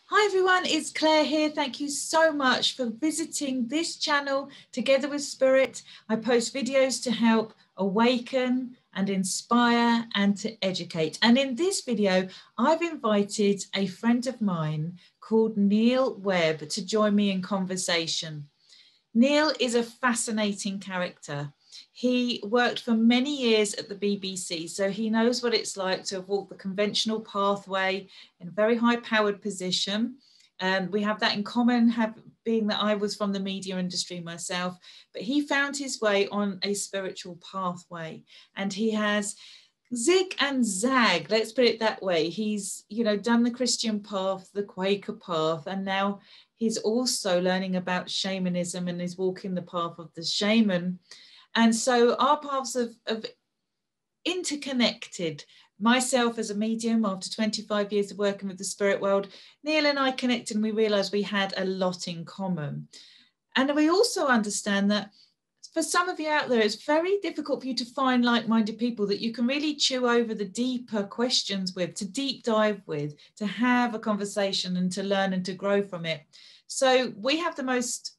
Hi everyone, it's Claire here. Thank you so much for visiting this channel, Together with Spirit. I post videos to help awaken and inspire and to educate. And in this video, I've invited a friend of mine called Neal Webb to join me in conversation. Neal is a fascinating character. He worked for many years at the BBC, so he knows what it's like to have walked the conventional pathway in a very high-powered position. We have that in common, being that I was from the media industry myself, but he found his way on a spiritual pathway, and he has zig and zag, let's put it that way. He's, done the Christian path, the Quaker path, and now he's also learning about shamanism and is walking the path of the shaman. And so our paths have interconnected. Myself as a medium, after 25 years of working with the spirit world, Neal and I connected and we realized we had a lot in common. And we also understand that for some of you out there, it's very difficult for you to find like-minded people that you can really chew over the deeper questions with, to deep dive with, to have a conversation and to learn and to grow from it. So we have the most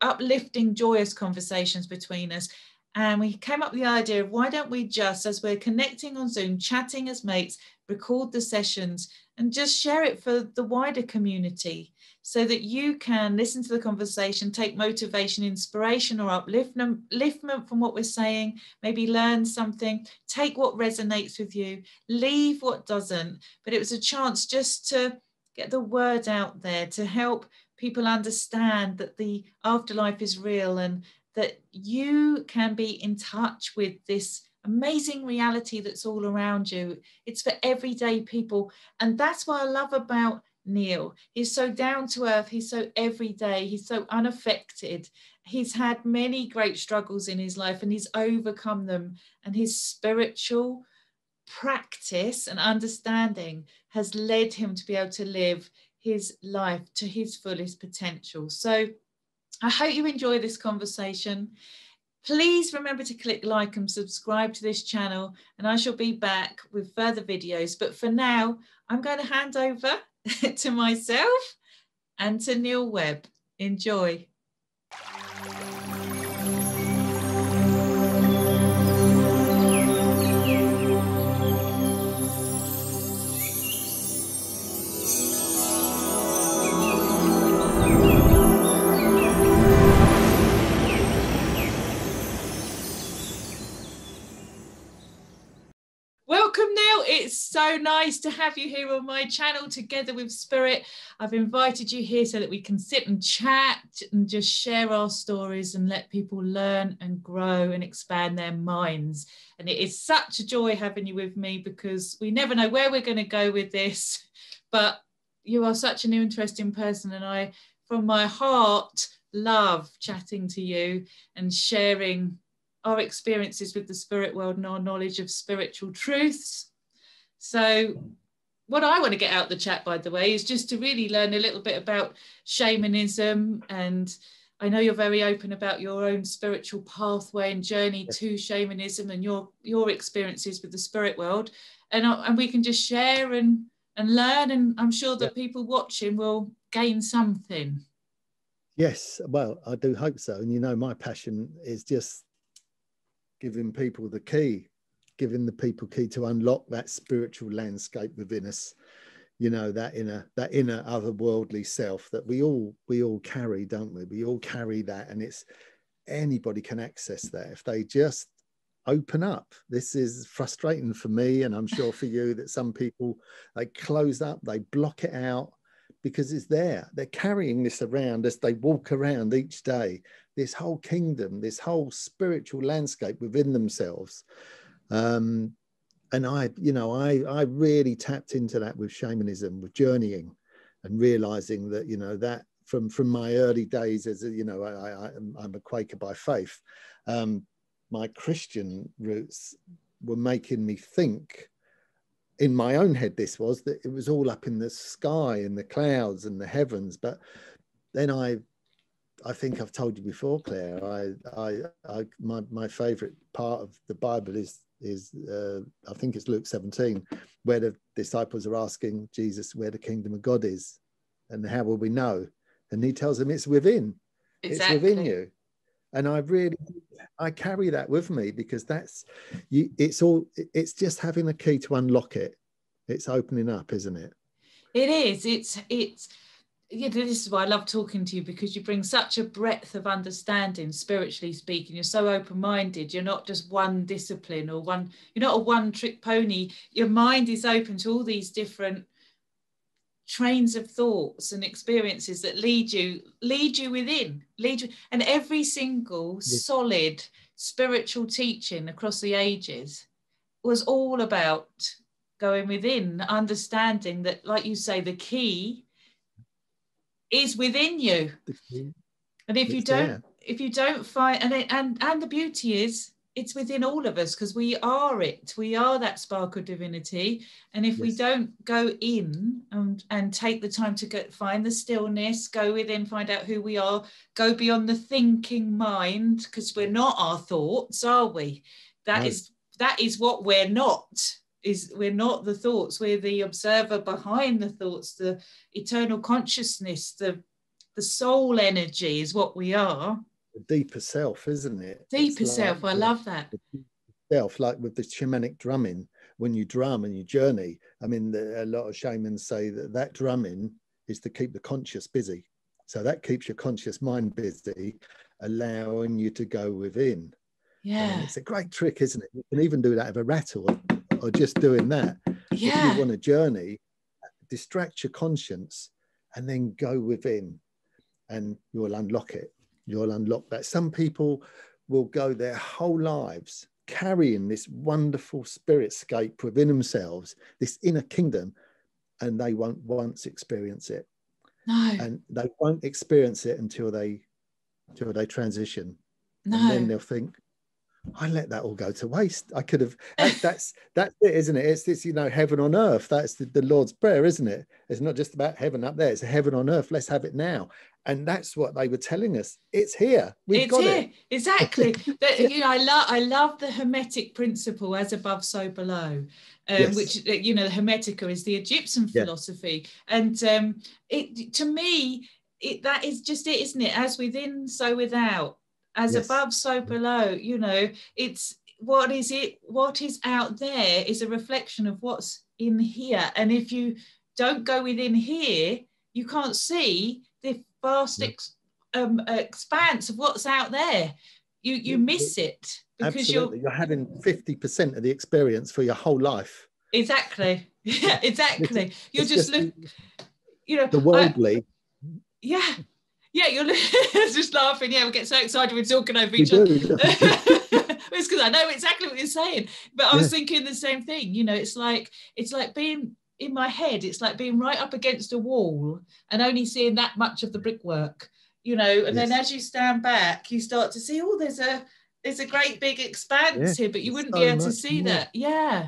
uplifting, joyous conversations between us. And we came up with the idea of why don't we just, as we're connecting on Zoom, chatting as mates, record the sessions and just share it for the wider community so that you can listen to the conversation, take motivation, inspiration or upliftment from what we're saying, maybe learn something, take what resonates with you, leave what doesn't. But it was a chance just to get the word out there to help people understand that the afterlife is real and that you can be in touch with this amazing reality that's all around you. It's for everyday people. And that's what I love about Neal. He's so down to earth. He's so everyday. He's so unaffected. He's had many great struggles in his life and he's overcome them. And his spiritual practice and understanding has led him to be able to live his life to his fullest potential. So I hope you enjoy this conversation. Please remember to click like and subscribe to this channel, and I shall be back with further videos. But for now, I'm going to hand over to myself and to Neal Webb. Enjoy. Welcome, Neal. It's so nice to have you here on my channel, Together with Spirit. I've invited you here so that we can sit and chat and just share our stories and let people learn and grow and expand their minds. And it is such a joy having you with me because we never know where we're going to go with this, but you are such an interesting person. And I, from my heart, love chatting to you and sharing our experiences with the spirit world and our knowledge of spiritual truths. So what I want to get out the chat, by the way, is just to really learn a little bit about shamanism. And I know you're very open about your own spiritual pathway and journey to shamanism and your experiences with the spirit world. And we can just share and learn. And I'm sure that people watching will gain something. Yes, well, I do hope so. And my passion is just giving people the key, giving the people key to unlock that spiritual landscape within us, that inner otherworldly self that we all carry, don't we? We all carry that, and it's anybody can access that if they just open up. This is frustrating for me, and I'm sure for you, that some people, they close up, they block it out because it's there. They're carrying this around as they walk around each day, this whole kingdom, this whole spiritual landscape within themselves. And I really tapped into that with shamanism, with journeying, and realizing that, that from my early days as I'm a Quaker by faith, my Christian roots were making me think in my own head, this was that it was all up in the sky and the clouds and the heavens. But then I think I've told you before, Claire, my favorite part of the Bible is I think it's Luke 17, where the disciples are asking Jesus where the kingdom of God is. And how will we know? And he tells them it's within. It's within you. And I carry that with me, because that's you. It's just having a key to unlock it. It's opening up, isn't it? It is. It's you know, this is why I love talking to you, because you bring such a breadth of understanding, spiritually speaking. You're so open-minded. You're not just one discipline or one, you're not a one-trick pony. Your mind is open to all these different trains of thoughts and experiences that lead you within, and every single solid spiritual teaching across the ages was all about going within, understanding that, like you say, the key is within you. And if you don't find, and the beauty is, it's within all of us, because we are that spark of divinity. And if we don't go in and take the time to find the stillness, go within, find out who we are, go beyond the thinking mind, because we're not our thoughts, are we? That is what we're not. We're not the thoughts, we're the observer behind the thoughts, the eternal consciousness, the soul energy is what we are. The deeper self, isn't it? Deeper self. I love that. Self, like with the shamanic drumming, when you drum and you journey. I mean, a lot of shamans say that drumming is to keep the conscious busy. So that keeps your conscious mind busy, allowing you to go within. Yeah. And it's a great trick, isn't it? You can even do that with a rattle, or just doing that. Yeah. If you want to journey, distract your conscience and then go within, and you'll unlock it. You'll unlock that. Some people will go their whole lives carrying this wonderful spiritscape within themselves, this inner kingdom, and they won't once experience it. No. And they won't experience it until they transition. No. And then they'll think, I let that all go to waste. I could have. That's it, isn't it? It's this, heaven on earth. That's the Lord's Prayer, isn't it? It's not just about heaven up there. It's heaven on earth. Let's have it now. And that's what they were telling us. It's here. We've got it. Exactly. I love the Hermetic principle, as above, so below, which the Hermetica is the Egyptian philosophy, and it, to me, that is just it, isn't it? As within, so without. As above, so below. It's what is out there is a reflection of what's in here. And if you don't go within here, you can't see the vast expanse of what's out there. You miss it, because you're having 50% of the experience for your whole life. Exactly. Yeah, exactly. You're just looking, the worldly. Yeah, you're just laughing. Yeah, we get so excited we're talking over each other. It's because I know exactly what you're saying. But I was thinking the same thing. It's like being in my head. It's like being right up against a wall and only seeing that much of the brickwork. And then as you stand back, you start to see, there's a great big expanse here, but you wouldn't be able to see that. Yeah.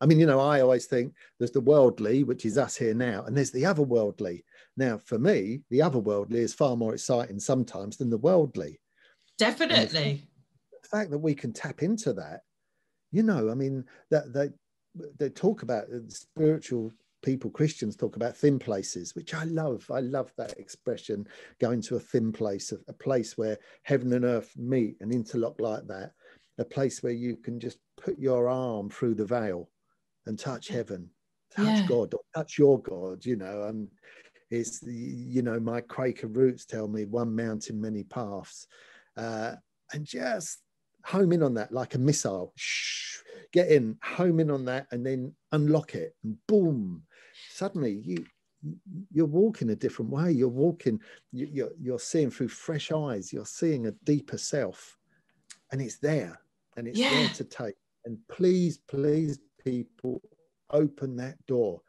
I mean, I always think there's the worldly, which is us here now, and there's the otherworldly. Now, for me, the otherworldly is far more exciting sometimes than the worldly. Definitely. The fact that we can tap into that, I mean, that they talk about spiritual people, Christians talk about thin places, which I love. I love that expression, going to a thin place, a place where heaven and earth meet and interlock like that, a place where you can just put your arm through the veil and touch heaven, touch God, or touch your God, and it's, my Quaker roots tell me one mountain, many paths, and just home in on that like a missile. Get in, home in on that, and then unlock it, and boom, suddenly you're walking a different way. You're walking, you're seeing through fresh eyes. You're seeing a deeper self, and it's there, and it's there to take. And please, people, open that door,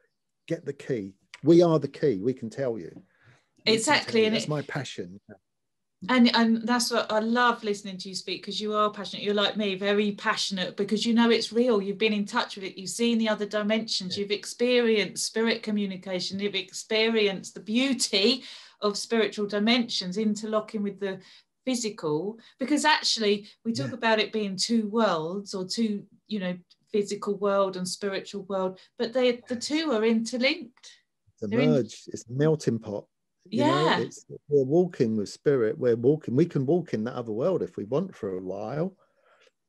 get the key. We are the key. We can tell you. Exactly. And that's my passion. And that's what I love listening to you speak, because you are passionate. You're like me, very passionate, because it's real. You've been in touch with it. You've seen the other dimensions. You've experienced spirit communication. You've experienced the beauty of spiritual dimensions interlocking with the physical, because actually we talk about it being two worlds, or two, physical world and spiritual world, but the two are interlinked. the merge, it's a melting pot. You know, yeah. we're walking with spirit. We can walk in that other world if we want for a while.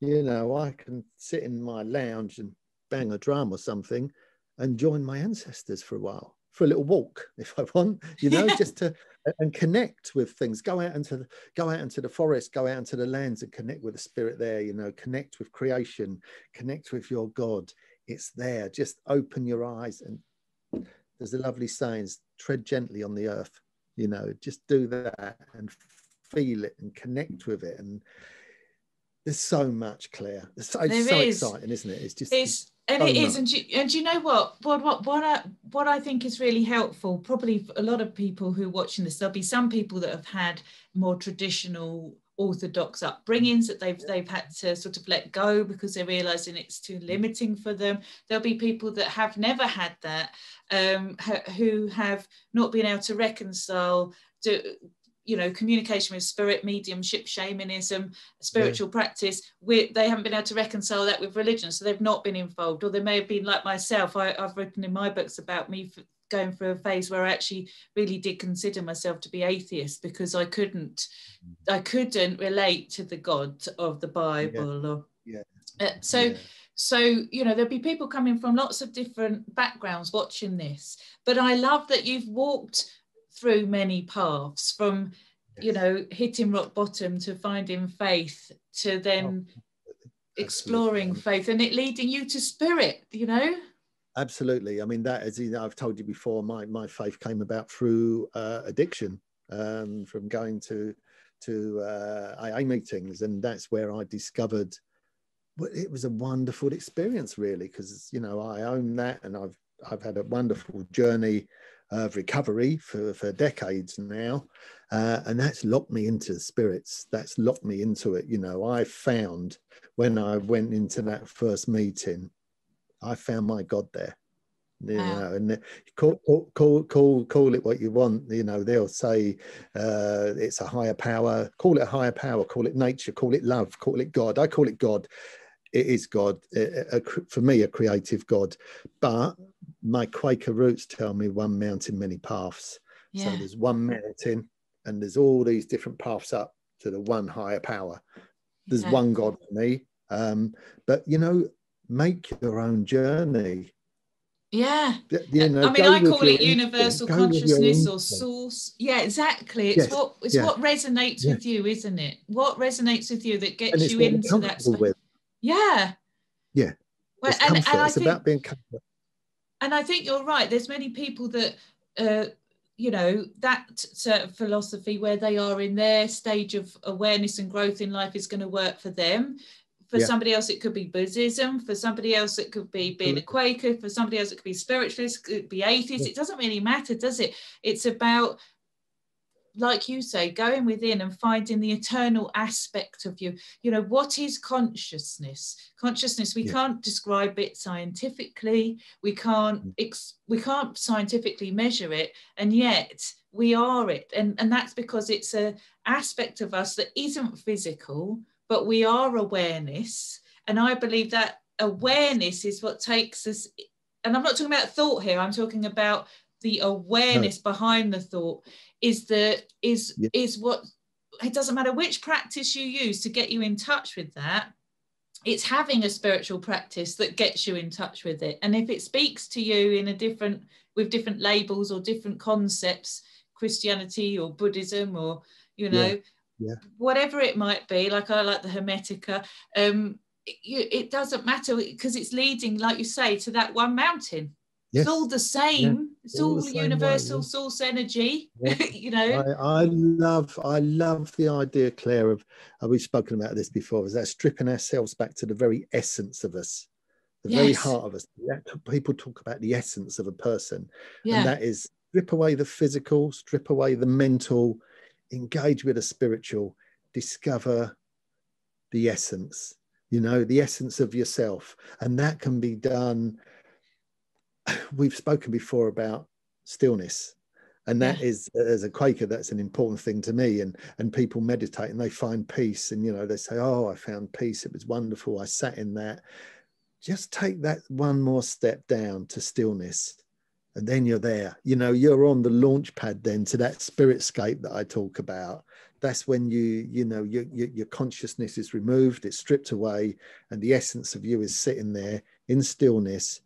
You know, I can sit in my lounge and bang a drum or something and join my ancestors for a while, for a little walk if I want, you know, just to and connect with things. Go out into the forest, go out into the lands and connect with the spirit there, you know, connect with creation, connect with your God. It's there. Just open your eyes. And there's a lovely sayings, tread gently on the earth, you know, just do that and feel it and connect with it. And there's so much, Claire. It's so exciting, isn't it? It's just and it is. And you know what I think is really helpful, probably for a lot of people who are watching this, there'll be some people that have had more traditional orthodox upbringings that they've had to sort of let go because they're realizing it's too limiting for them. There'll be people that have never had that, who have not been able to reconcile you know, communication with spirit, mediumship, shamanism, spiritual practice. They haven't been able to reconcile that with religion, so they've not been involved. Or they may have been like myself. I've written in my books about me going through a phase where I actually really did consider myself to be atheist because I couldn't relate to the God of the Bible. So, you know, there'll be people coming from lots of different backgrounds watching this, but I love that you've walked through many paths, from you know, hitting rock bottom to finding faith to then exploring faith and it leading you to spirit, you know. Absolutely. I mean, that, as you know, I've told you before, my faith came about through addiction, from going to AA meetings, and that's where I discovered. Well, it was a wonderful experience, really, because you know I own that, and I've had a wonderful journey of recovery for decades now, and that's locked me into spirits. That's locked me into it. You know, I found when I went into that first meeting, I found my God there. You know, and call it what you want. You know, they'll say it's a higher power. Call it a higher power. Call it nature. Call it love. Call it God. I call it God. It is God, for me, a creative God. But my Quaker roots tell me one mountain, many paths. So there's one mountain and there's all these different paths up to the one higher power. There's one God for me. But, you know, make your own journey. Yeah. You know, I mean, I call it universal consciousness or source. Yeah, exactly. It's what resonates with you, isn't it? What resonates with you that gets you into that space. Yeah. Yeah. It's comfort. And it's about being comfort. And I think you're right. There's many people that, you know, that sort of philosophy where they are in their stage of awareness and growth in life is going to work for them. For somebody else, it could be Buddhism. For somebody else, it could be being a Quaker. For somebody else, it could be spiritualist, it could be atheist. It doesn't really matter, does it? It's about, like you say, going within and finding the eternal aspect of you. You know, what is consciousness? Consciousness, we can't describe it scientifically. We can't scientifically measure it, and yet we are it. And that's because it's an aspect of us that isn't physical, but we are awareness. And I believe that awareness is what takes us, and I'm not talking about thought here, I'm talking about the awareness behind the thought is what, it doesn't matter which practice you use to get you in touch with that. It's having a spiritual practice that gets you in touch with it. And if it speaks to you in with different labels or different concepts, Christianity or Buddhism or, you know, whatever it might be, like I like the Hermetica, it doesn't matter because it's leading, like you say, to that one mountain. It's all the same. It's all universal source energy. You know. I love the idea, Claire, of we've spoken about this before, is that stripping ourselves back to the very essence of us, the very heart of us. People talk about the essence of a person, and that is strip away the physical, strip away the mental, engage with the spiritual, discover the essence. You know, the essence of yourself, and that can be done. We've spoken before about stillness, and that is, as a Quaker, that's an important thing to me. And people meditate and they find peace, and you know, they say, oh, I found peace, it was wonderful, I sat in that. Just take that one more step down to stillness and then you're there. You know, you're on the launch pad then to that spirit scape that I talk about. That's when your consciousness is removed, it's stripped away, and the essence of you is sitting there in stillness,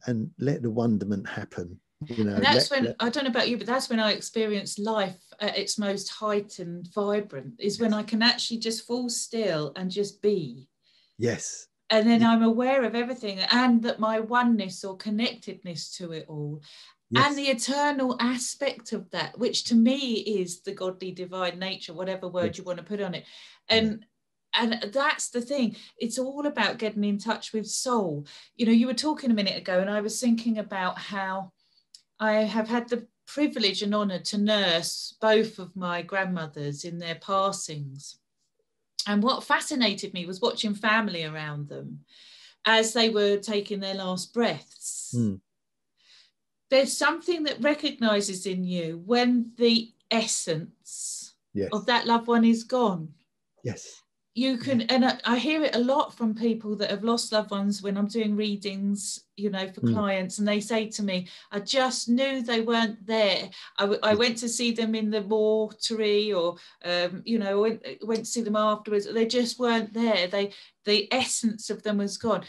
and let the wonderment happen. You know, and that's when, I don't know about you, but that's when I experience life at its most heightened, vibrant, is when I can actually just fall still and just be. Yes. And then I'm aware of everything, and that my oneness or connectedness to it all. Yes. And the eternal aspect of that, which to me is the godly divine nature, whatever word you want to put on it. And that's the thing. It's all about getting in touch with soul. You know, you were talking a minute ago, and I was thinking about how I have had the privilege and honor to nurse both of my grandmothers in their passings. And what fascinated me was watching family around them as they were taking their last breaths. There's something that recognizes in you when the essence of that loved one is gone. Yes. You can, and I hear it a lot from people that have lost loved ones when I'm doing readings, you know, for clients, and they say to me, I just knew they weren't there. I went to see them in the mortuary, or, you know, went to see them afterwards. They just weren't there. The essence of them was gone.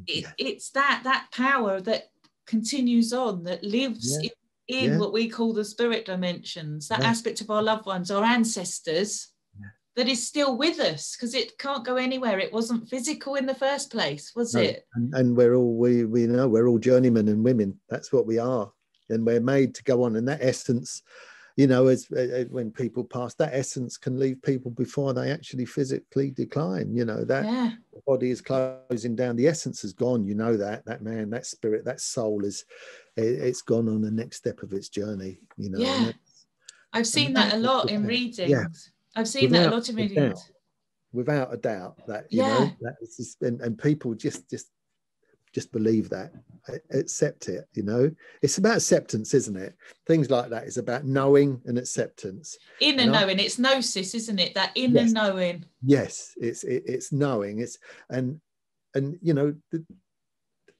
It's that power that continues on, that lives in what we call the spirit dimensions, that aspect of our loved ones, our ancestors, that is still with us, because it can't go anywhere. It wasn't physical in the first place, was it? And we're all, we know we're all journeymen and women. That's what we are. And we're made to go on. And that essence, you know, as when people pass, that essence can leave people before they actually physically decline. You know, that the body is closing down. The essence is gone. You know, that man, that spirit, that soul it's gone on the next step of its journey. You know, I've seen that a lot in readings. I've seen that a lot in readings. Without a doubt, that you know, that is just, and people just believe that, accept it. You know, it's about acceptance, isn't it? Things like that is about knowing and acceptance. Inner knowing, it's gnosis, isn't it? That inner knowing. Yes, it's knowing. It's and you know,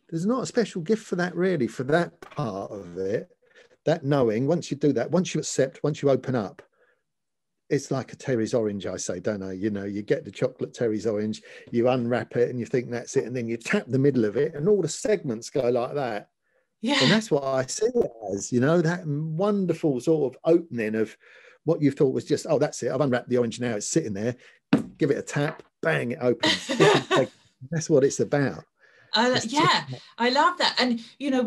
there's not a special gift for that, really, for that part of it. That knowing, once you do that, once you accept, once you open up, it's like a Terry's orange, I say, don't I? You know, you get the chocolate Terry's orange, you unwrap it and you think that's it. And then you tap the middle of it and all the segments go like that. Yeah. And that's what I see it as, you know, that wonderful sort of opening of what you thought was just, oh, that's it. I've unwrapped the orange now. It's sitting there. Give it a tap, bang, it opens. That's what it's about. I love that. And, you know,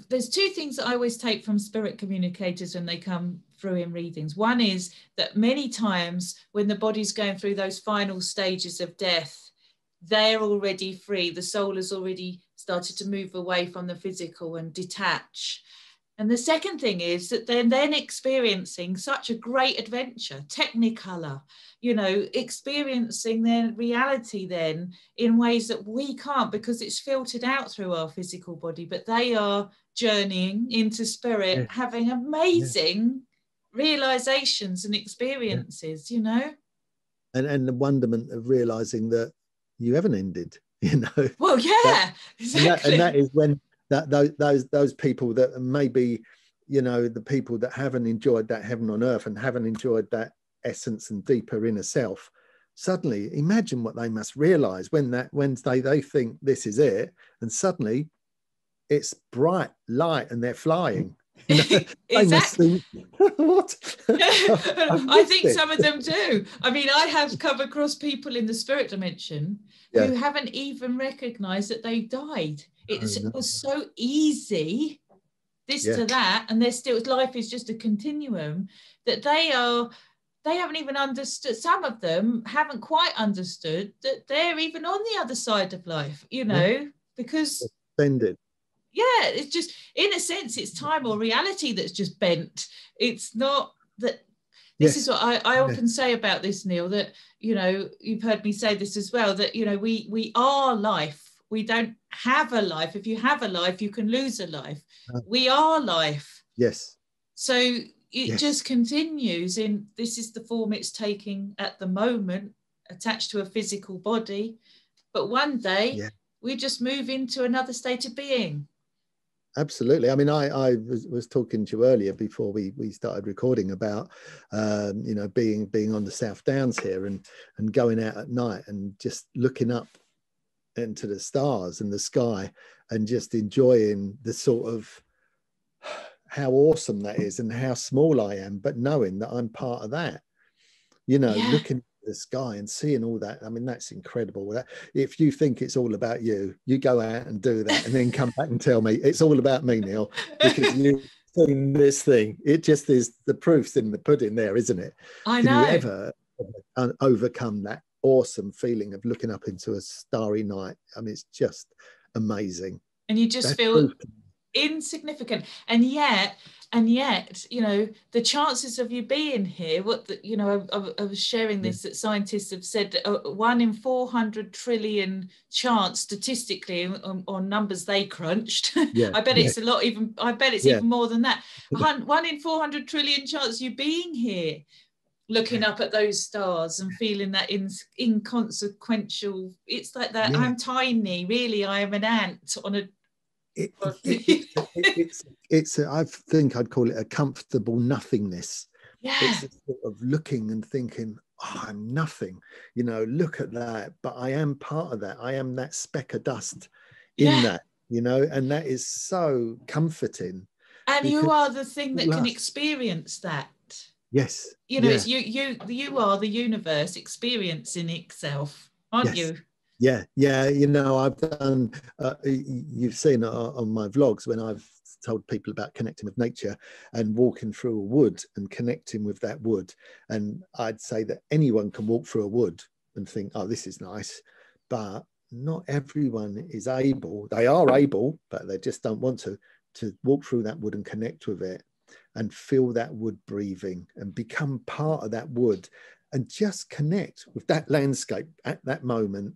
there's two things that I always take from spirit communicators when they come through in readings. One is that many times when the body's going through those final stages of death, they're already free. The soul has already started to move away from the physical and detach. And the second thing is that they're then experiencing such a great adventure, technicolor, you know, experiencing their reality then in ways that we can't, because it's filtered out through our physical body, but they are journeying into spirit, having amazing realizations and experiences, you know. And the wonderment of realizing that you haven't ended, you know. Well, exactly. And that is when those people that maybe, you know, the people that haven't enjoyed that heaven on earth and haven't enjoyed that essence and deeper inner self, suddenly imagine what they must realize when they think this is it, and suddenly it's bright light and they're flying. You know, exactly. What? I think some of them do. I mean, I have come across people in the spirit dimension who haven't even recognized that they died. It was so easy, to that, and they're still, life is just a continuum, that they haven't even understood. Some of them haven't quite understood that they're even on the other side of life, you know, because offended. Yeah, it's just, in a sense, it's time or reality that's just bent. It's not that. This is what I often say about this, Neal, that, you know, you've heard me say this as well, that, you know, we are life. We don't have a life. If you have a life, you can lose a life. We are life. Yes. So it just continues in, this is the form it's taking at the moment, attached to a physical body. But one day we just move into another state of being. absolutely. I mean, I was talking to you earlier before we started recording about, you know, being on the South Downs here and going out at night and just looking up into the stars and the sky and just enjoying the sort of how awesome that is and how small I am, but knowing that I'm part of that, you know, looking at the sky and seeing all that. I mean, that's incredible. If you think it's all about you, you go out and do that and then come back and tell me it's all about me, Neal, because you've seen this thing. It just is, the proof's in the pudding there, isn't it? I Can know. you ever overcome that awesome feeling of looking up into a starry night? I mean, it's just amazing. And you just feel insignificant, and yet, you know, the chances of you being here, you know, I was sharing this, that scientists have said 1 in 400 trillion chance statistically on numbers they crunched. I bet it's a lot, even I bet it's even more than that. 1 in 400 trillion chance you being here, looking up at those stars and feeling that inconsequential. It's like that. I'm tiny, really. I am an ant on a I think I'd call it a comfortable nothingness. It's a sort of looking and thinking, oh, I'm nothing, you know, look at that, but I am part of that. I am that speck of dust in that, you know, and that is so comforting. And you are the thing that can experience that. Yes. You know, it's you are the universe experiencing itself, aren't you? Yeah, you know, I've done, you've seen on my vlogs when I've told people about connecting with nature and walking through a wood and connecting with that wood. And I'd say that anyone can walk through a wood and think, oh, this is nice. But not everyone is able, they are able, but they just don't want to walk through that wood and connect with it and feel that wood breathing and become part of that wood and just connect with that landscape at that moment.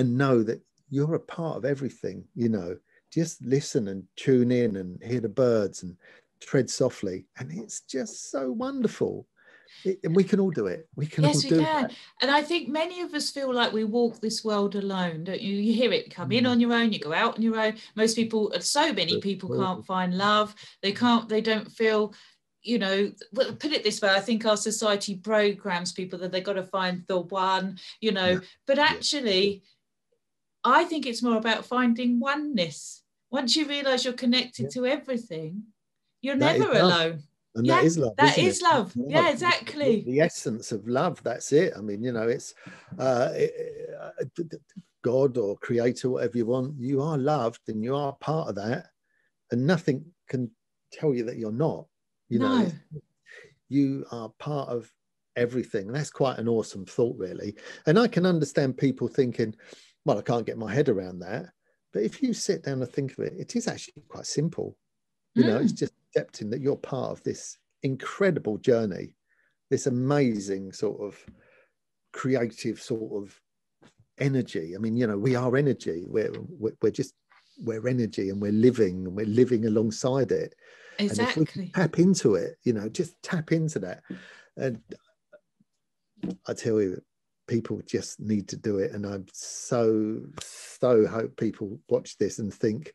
And know that you're a part of everything, you know, just listen and tune in and hear the birds and tread softly. And it's just so wonderful. And we can all do it. We can all do that. And I think many of us feel like we walk this world alone, don't you? You hear it, come in on your own, you go out on your own. Most people, so many people can't find love. They don't feel, you know, put it this way, I think our society programs people that they got to find the one, you know, but actually, I think it's more about finding oneness. Once you realize you're connected to everything, you're never alone. And that is love. That is love. Yeah, exactly. The essence of love. That's it. I mean, you know, it's God or creator, whatever you want. You are loved and you are part of that. And nothing can tell you that you're not. You know, you are part of everything. And that's quite an awesome thought, really. And I can understand people thinking, well, I can't get my head around that. But if you sit down and think of it, it is actually quite simple. You know, it's just accepting that you're part of this incredible journey, this amazing sort of creative sort of energy. I mean, you know, we are energy. We're energy, and we're living alongside it. Exactly. And if we tap into it, you know, just tap into that. And I tell you, people just need to do it. And I'm so hope people watch this and think,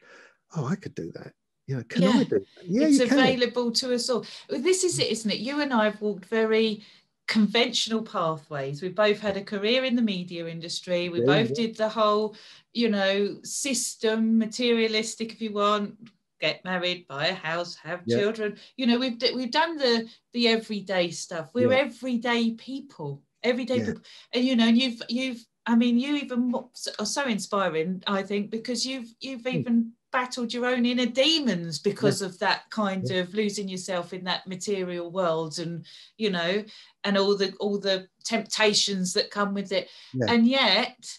oh, I could do that. You know, can I do that? Yeah, it's available to us all. This is it, isn't it? You and I have walked very conventional pathways. We both had a career in the media industry. We both did the whole, you know, system, materialistic, if you want, get married, buy a house, have children. You know, we've done the everyday stuff. We're everyday people. People. And you know, and you've I mean, you even are so inspiring, I think, because you've even battled your own inner demons because of that kind of losing yourself in that material world, and you know, and all the temptations that come with it. And yet,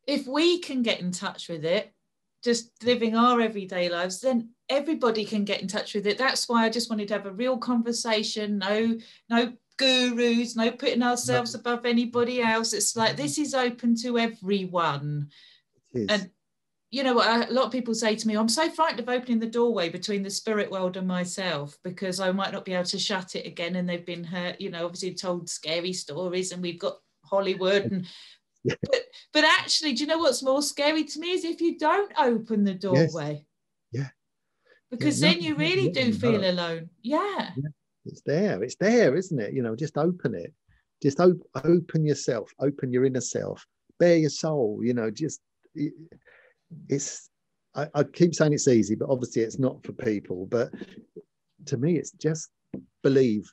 if we can get in touch with it, just living our everyday lives, then everybody can get in touch with it. That's why I just wanted to have a real conversation. No gurus, no putting ourselves above anybody else. It's like, this is open to everyone. And you know what, a lot of people say to me, I'm so frightened of opening the doorway between the spirit world and myself, because I might not be able to shut it again. And they've been hurt, you know, obviously told scary stories, and we've got Hollywood and but actually, do you know what's more scary to me is if you don't open the doorway. because then you really do feel alone. Yeah. It's there, isn't it? You know, just open it. Just open yourself, open your inner self, bare your soul, you know, just, it's, I keep saying it's easy, but obviously it's not for people. But to me, it's just believe.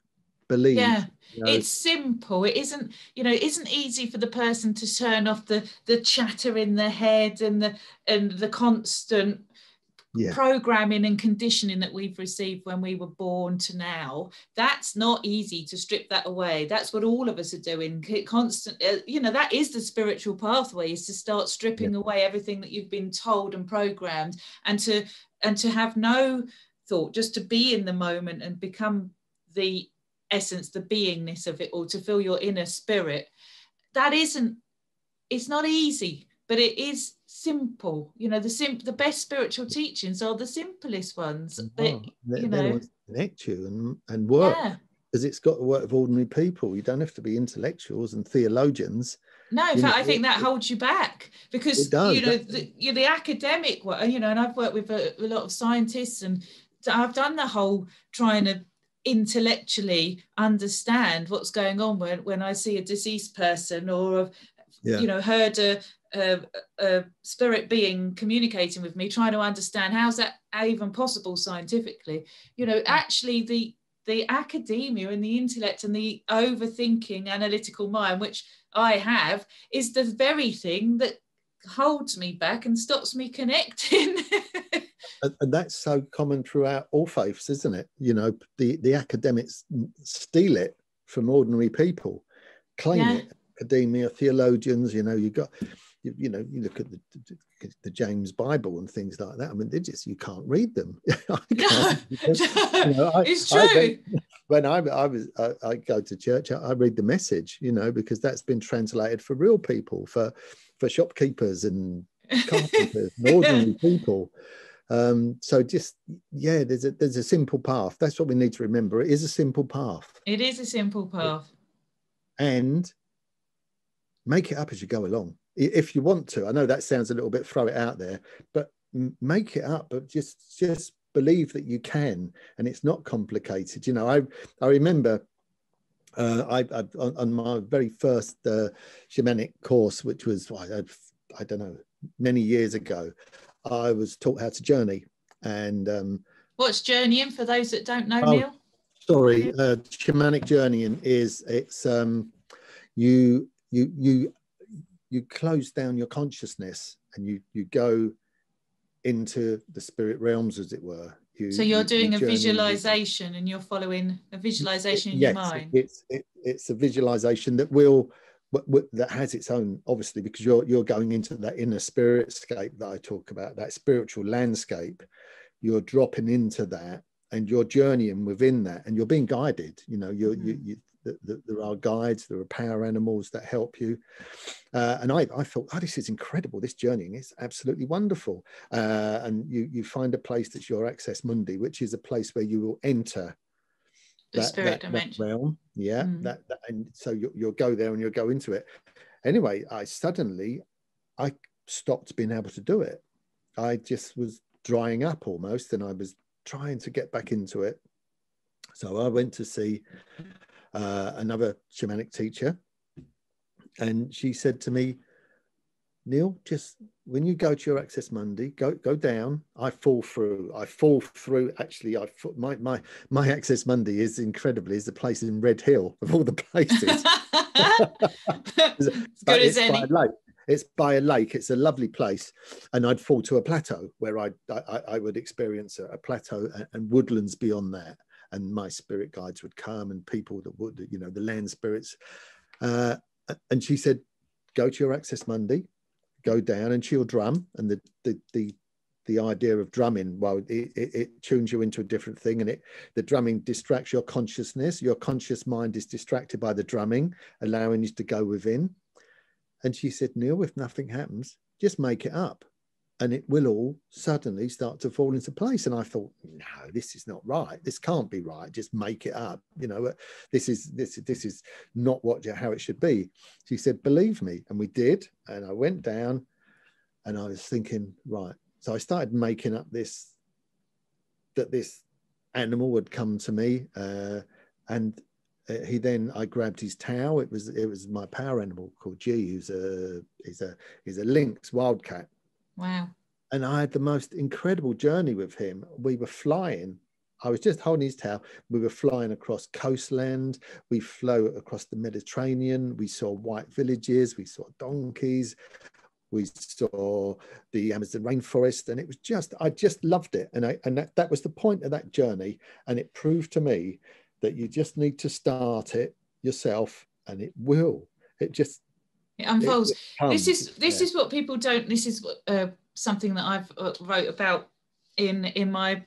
Yeah, You know? it's simple. It isn't, you know, it isn't easy for the person to turn off the chatter in their head and the constant programming and conditioning that we've received when we were born to now. That's not easy to strip that away. That's what all of us are doing. Constant, you know, that is the spiritual pathway, is to start stripping away everything that you've been told and programmed, and to have no thought, just to be in the moment and become the essence, the beingness of it all, to feel your inner spirit. That isn't, it's not easy, but it is simple. You know, the best spiritual teachings are the simplest ones. They're you the know, ones that connect you and work, because it's got to work with ordinary people. You don't have to be intellectuals and theologians. No, in fact, I think that holds you back, because it does. You know, the academic, you know, and I've worked with a lot of scientists, and I've done the whole trying to intellectually understand what's going on when I see a deceased person, or you know, heard a spirit being communicating with me, trying to understand how's that even possible scientifically. You know, actually the academia and the intellect and the overthinking analytical mind, which I have, is the very thing that holds me back and stops me connecting. And that's so common throughout all faiths, isn't it? You know, the academics steal it from ordinary people, claim it. Academia, theologians, you know, you look at the James Bible and things like that. I mean, you can't read them. It's true. When I go to church, I read the Message, you know, because that's been translated for real people, for shopkeepers and carpenters and ordinary people. So just, there's a simple path. That's what we need to remember. It is a simple path. It is a simple path. And make it up as you go along, if you want to. I know that sounds a little bit throw it out there, but make it up. But just believe that you can, and it's not complicated. You know, I remember on my very first shamanic course, which was I don't know, many years ago, I was taught how to journey. And what's journeying for those that don't know, Neil? Sorry, Shamanic Journey it's you close down your consciousness and you go into the spirit realms, as it were. So you're doing a visualization, and you're following a visualization in your mind. It's a visualization that that has its own, obviously, because you're going into that inner spirit scape that I talk about, that spiritual landscape. You're dropping into that, and you're journeying within that, and you're being guided. You know, there are guides, there are power animals that help you. And I thought, this is incredible. This journeying is absolutely wonderful. And you find a place that's your Accessmundi, which is a place where you will enter the spirit dimension, that realm. And so you'll go there and you'll go into it. Anyway, I stopped being able to do it. I just was drying up almost, and I was trying to get back into it. So I went to see another shamanic teacher, and she said to me, Neal, just when you go to your Accessmundi, go down. I fall through. Actually, my Accessmundi is the place in Red Hill of all the places. It's good as any. It's by a lake. It's a lovely place, and I'd fall to a plateau where I would experience a plateau and woodlands beyond that, and my spirit guides would come, and people that would, you know, the land spirits. And she said, go to your Accessmundi, go down, and she'll drum. And the idea of drumming, well, it tunes you into a different thing, and the drumming distracts your consciousness. Your conscious mind is distracted by the drumming, allowing you to go within. And she said, Neal, if nothing happens, just make it up, and it will all suddenly start to fall into place. And I thought, no, this is not right. This can't be right. Just make it up. You know, this is not how it should be. She said, believe me. And we did. And I went down, and I was thinking, right. So I started making up this that this animal had come to me, and I grabbed his towel. It was my power animal called G, who's a lynx wildcat. Wow. And I had the most incredible journey with him. We were flying. I was just holding his tail. We were flying across coastland. We flew across the Mediterranean. We saw white villages. We saw donkeys. We saw the Amazon rainforest. And it was just, I just loved it. And that was the point of that journey. And it proved to me that you just need to start it yourself, and it will. It unfolds. This is what people don't. This is what, something that I've wrote about in my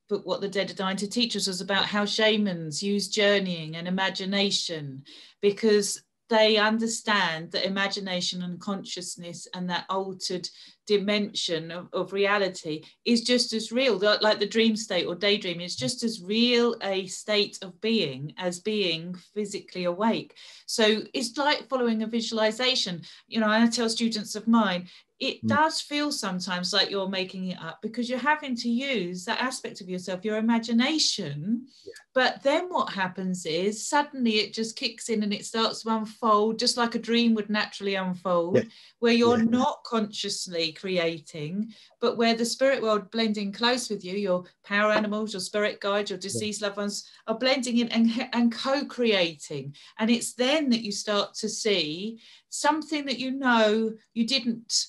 book, What the Dead Are Dying to Teach Us, was about how shamans use journeying and imagination, because they understand that imagination and consciousness and that altered dimension of reality is just as real, like the dream state or daydreaming is just as real a state of being as being physically awake. So it's like following a visualization. You know, I tell students of mine, it does feel sometimes like you're making it up, because you're having to use that aspect of yourself, your imagination. Yeah. But then what happens is suddenly it just kicks in and it starts to unfold just like a dream would naturally unfold, yeah. Where you're not consciously creating, but where the spirit world blending close with you, your power animals, your spirit guides, your deceased loved ones are blending in and co-creating. And it's then that you start to see something that you know you didn't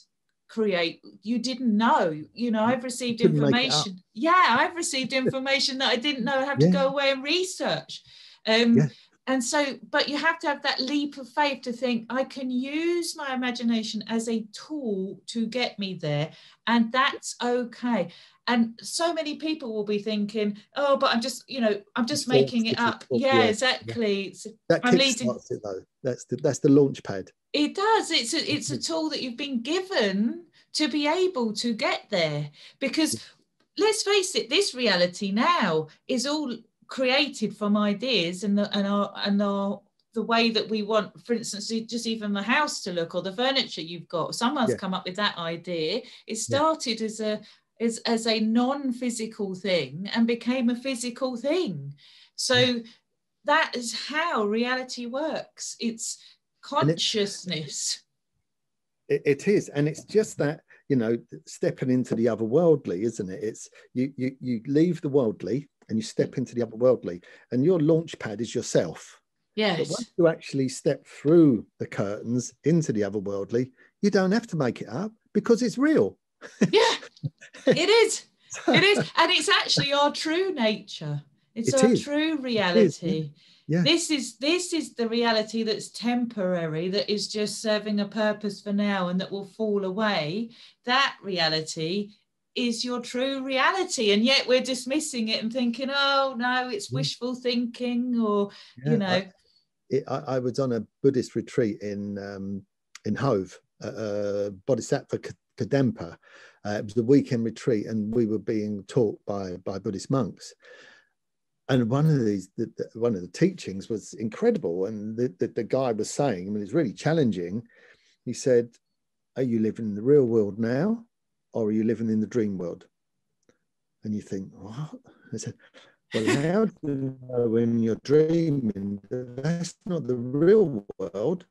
create, you didn't know. You know, I've received information. Yeah, I've received information that I didn't know. I have to go away and research. And so, but you have to have that leap of faith to think, I can use my imagination as a tool to get me there, and that's okay. And so many people will be thinking, oh, but I'm just, you know, I'm just making it up. Yeah, exactly. That kickstarts it though. That's the launch pad. It does. It's a tool that you've been given to be able to get there. Because let's face it, this reality now is all created from ideas and the way that we want, for instance, just even the house to look or the furniture you've got. Someone's come up with that idea. It started as a non-physical thing and became a physical thing. So that is how reality works. It's consciousness. It is, and it's just that, you know, stepping into the otherworldly, isn't it? It's you leave the worldly and you step into the otherworldly, and your launch pad is yourself. Yes. But once you actually step through the curtains into the otherworldly, you don't have to make it up, because it's real. Yeah, it is. It is, and it's actually our true nature. It's our true reality. Yeah. This is the reality that's temporary, that is just serving a purpose for now and that will fall away. That reality is your true reality, and yet we're dismissing it and thinking, oh no, it's wishful thinking, or you know. I was on a Buddhist retreat in Hove, Bodhisattva Kadampa. It was a weekend retreat, and we were being taught by Buddhist monks. And one of the teachings was incredible, and the guy was saying, I mean, it's really challenging. He said, "Are you living in the real world now, or are you living in the dream world?" And you think, what? I said, well, how do you know when you're dreaming that that's not the real world,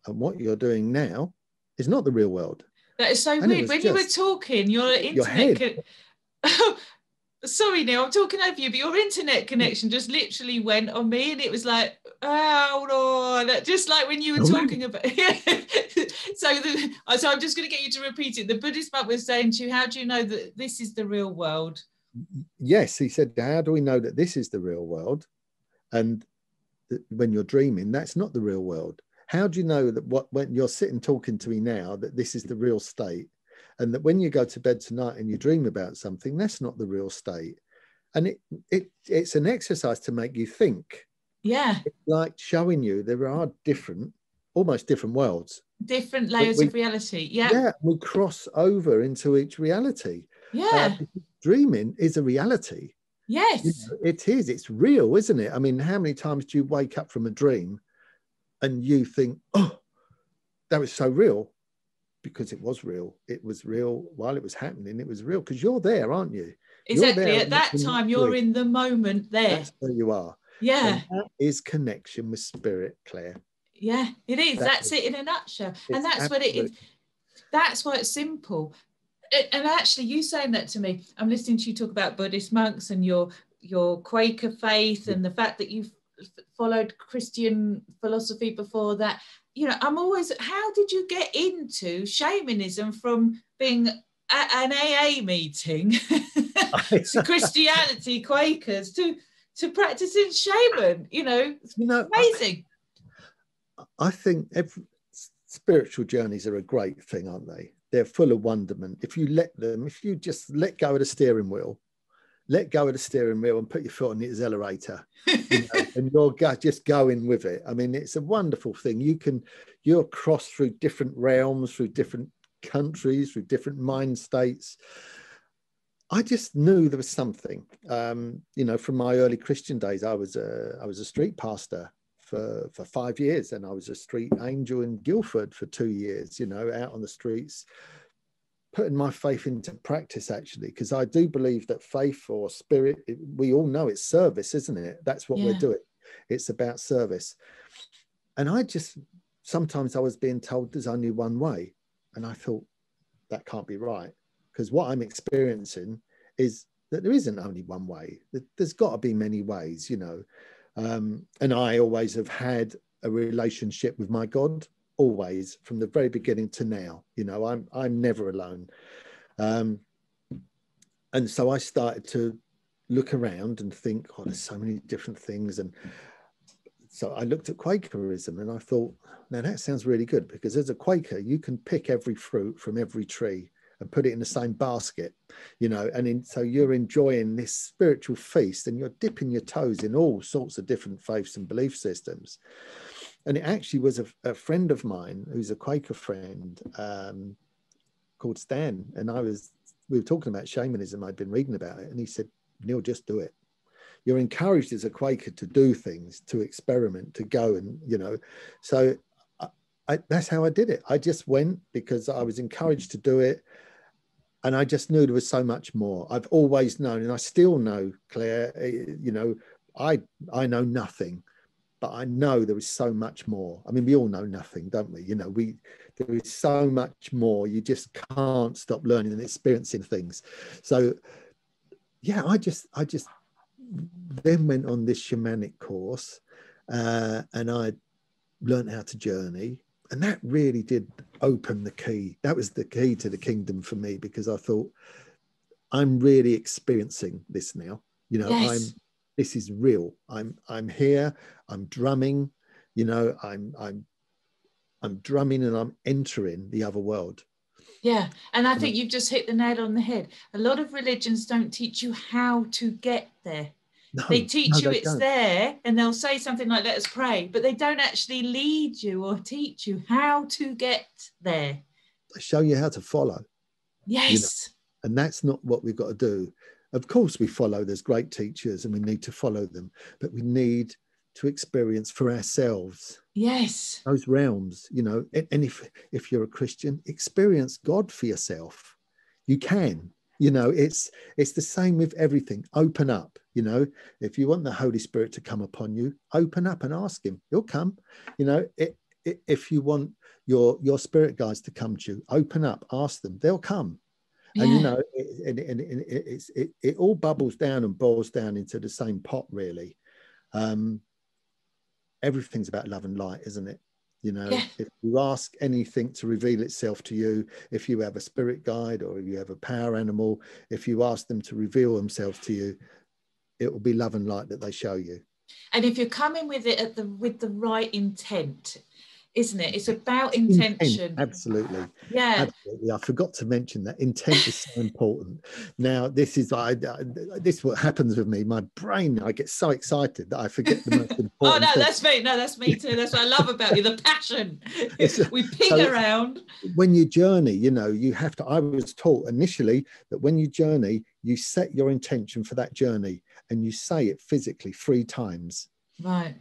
and what you're doing now is not the real world? That is so weird. When you were talking, your internet. Sorry, Neil, I'm talking over you, but your internet connection just literally went on me, and it was like, oh no, just like when you were talking about. So I'm just going to get you to repeat it. The Buddhist monk was saying to you, how do you know that this is the real world? Yes, he said, how do we know that this is the real world? And when you're dreaming, that's not the real world. How do you know that when you're sitting talking to me now, that this is the real state? And that when you go to bed tonight and you dream about something, that's not the real state. And it's an exercise to make you think. Yeah. It's like showing you there are almost different worlds. Different layers of reality. Yeah. Yeah, we cross over into each reality. Yeah. Dreaming is a reality. Yes. You know, it is. It's real, isn't it? I mean, how many times do you wake up from a dream and you think, oh, that was so real? Because it was real. It was real while it was happening. It was real because you're there, aren't you? You're Exactly. there At that in time, you're in the moment there. That's where you are. Yeah. And that is connection with spirit, Claire. Yeah, it is. That's is, it in a nutshell. And it's that's what it is. That's why it's simple. And actually, you saying that to me, I'm listening to you talk about Buddhist monks and your Quaker faith and the fact that you've followed Christian philosophy before that. You know, I'm always, how did you get into shamanism from being at an AA meeting to Christianity, Quakers, to practicing shaman? You know, amazing. I think spiritual journeys are a great thing, aren't they? They're full of wonderment. If you just let go of the steering wheel and put your foot on the accelerator, and you're just going with it. I mean, it's a wonderful thing. You're cross through different realms, through different countries, through different mind states. I just knew there was something. From my early Christian days, I was a street pastor for 5 years, and I was a street angel in Guildford for 2 years, out on the streets, putting my faith into practice, actually, because I do believe that faith or spirit, we all know it's service, isn't it? That's what we're doing. It's about service. And sometimes I was being told there's only one way. And I thought, that can't be right, because what I'm experiencing is that there isn't only one way. There's got to be many ways, and I always have had a relationship with my God, always, from the very beginning to now. I'm never alone. And so I started to look around and think, oh, there's so many different things. And so I looked at Quakerism and I thought, now that sounds really good, because as a Quaker, you can pick every fruit from every tree and put it in the same basket, so you're enjoying this spiritual feast and you're dipping your toes in all sorts of different faiths and belief systems. And it actually was a friend of mine who's a Quaker friend, called Stan, and we were talking about shamanism. I'd been reading about it, and he said, Neal, just do it. You're encouraged as a Quaker to do things, to experiment, to go, and so that's how I did it. I just went because I was encouraged to do it. And I just knew there was so much more. I've always known, and I still know, Claire, I know nothing, but I know there is so much more. I mean, we all know nothing, don't we? There is so much more. You just can't stop learning and experiencing things. So yeah, I just then went on this shamanic course, and I learned how to journey. And that really did open the key. That was the key to the kingdom for me, because I thought, I'm really experiencing this now. Yes. This is real. I'm here. I'm drumming. I'm drumming and I'm entering the other world. Yeah, and I think you've just hit the nail on the head. A lot of religions don't teach you how to get there. They teach you it's there, and they'll say something like, let us pray, but they don't actually lead you or teach you how to get there. They show you how to follow. Yes. And that's not what we've got to do. Of course we follow, there's great teachers and we need to follow them, but we need to experience for ourselves. Yes. Those realms, and if you're a Christian, experience God for yourself. You can. It's the same with everything. Open up. If you want the Holy Spirit to come upon you, open up and ask him. He'll come. If you want your spirit guides to come to you, open up, ask them. They'll come. Yeah. And it all bubbles down and boils down into the same pot, really. Everything's about love and light, isn't it? Yeah. If you ask anything to reveal itself to you, if you have a spirit guide or if you have a power animal, if you ask them to reveal themselves to you, it will be love and light that they show you. And if you're coming with it with the right intent, isn't it? It's about intention. Absolutely. Yeah. Absolutely. I forgot to mention that intent is so important. Now, this is what happens with me. My brain, I get so excited that I forget the most important Oh, no, thing. That's me. No, that's me too. That's what I love about you, the passion. We ping around. When you journey, you have to, I was taught initially that when you journey, you set your intention for that journey and you say it physically 3 times. Right.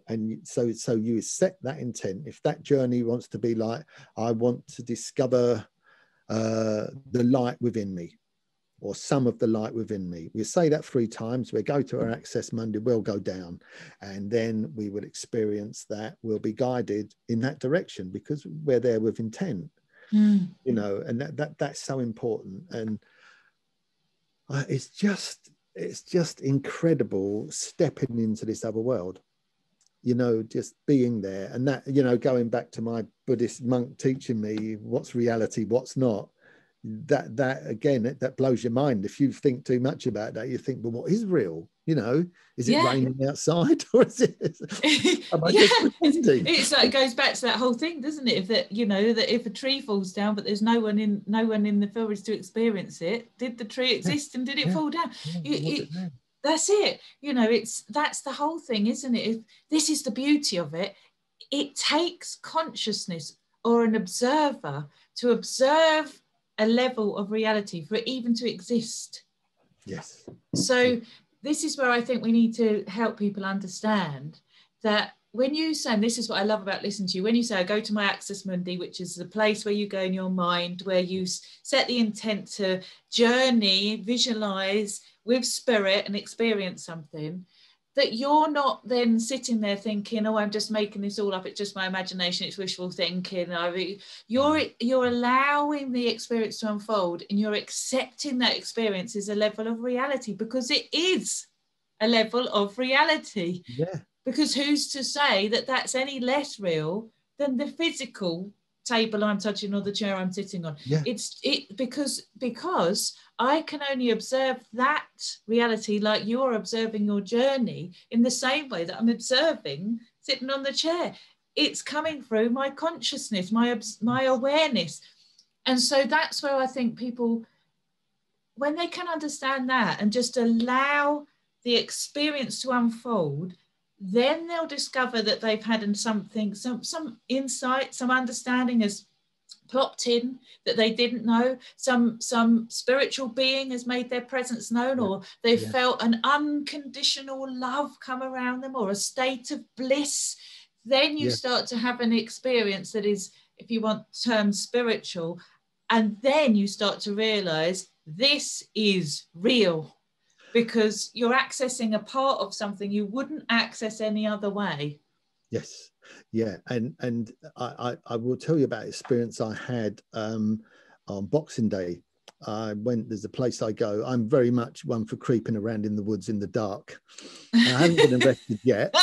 And so you set that intent. If that journey wants to be like, I want to discover the light within me, or some of the light within me. We say that 3 times. We go to our Accessmundi, we'll go down, and then we will experience that. We'll be guided in that direction because we're there with intent, you know, and that's so important. And it's just incredible stepping into this other world, you know, just being there. And that, you know, going back to my Buddhist monk teaching me what's reality, what's not, that again, that blows your mind. If you think too much about that, you think, well, what is real? You know, is it raining outside, or is it? Am I just pretending? It's like, it goes back to that whole thing, doesn't it? If that, you know, that if a tree falls down, but there's no one in the forest to experience it, did the tree exist and did it fall down? That's it. You know, that's the whole thing, isn't it? If this is the beauty of it, it takes consciousness or an observer to observe a level of reality for it even to exist. Yes. So this is where I think we need to help people understand that when you say, and this is what I love about listening to you, when you say, I go to my Accessmundi, which is the place where you go in your mind, where you set the intent to journey, visualize with spirit and experience something, that you're not then sitting there thinking, oh, I'm just making this all up, it's just my imagination, it's wishful thinking. You're allowing the experience to unfold, and you're accepting that experience is a level of reality, because it is a level of reality. Yeah. Because who's to say that that's any less real than the physical table I'm touching or the chair I'm sitting on? Yeah. Because I can only observe that reality like you're observing your journey, in the same way that I'm observing sitting on the chair. It's coming through my consciousness, my awareness. And so that's where I think people, when they can understand that and just allow the experience to unfold, then they'll discover that they've had something, some insight, some understanding has plopped in that they didn't know, some spiritual being has made their presence known, or they've felt an unconditional love come around them, or a state of bliss. Then you start to have an experience that is, if you want term, spiritual, and then you start to realize this is real, because you're accessing a part of something you wouldn't access any other way. Yes. Yeah. And I will tell you about an experience I had on Boxing Day. There's a place I go. I'm very much one for creeping around in the woods in the dark. I haven't been arrested yet.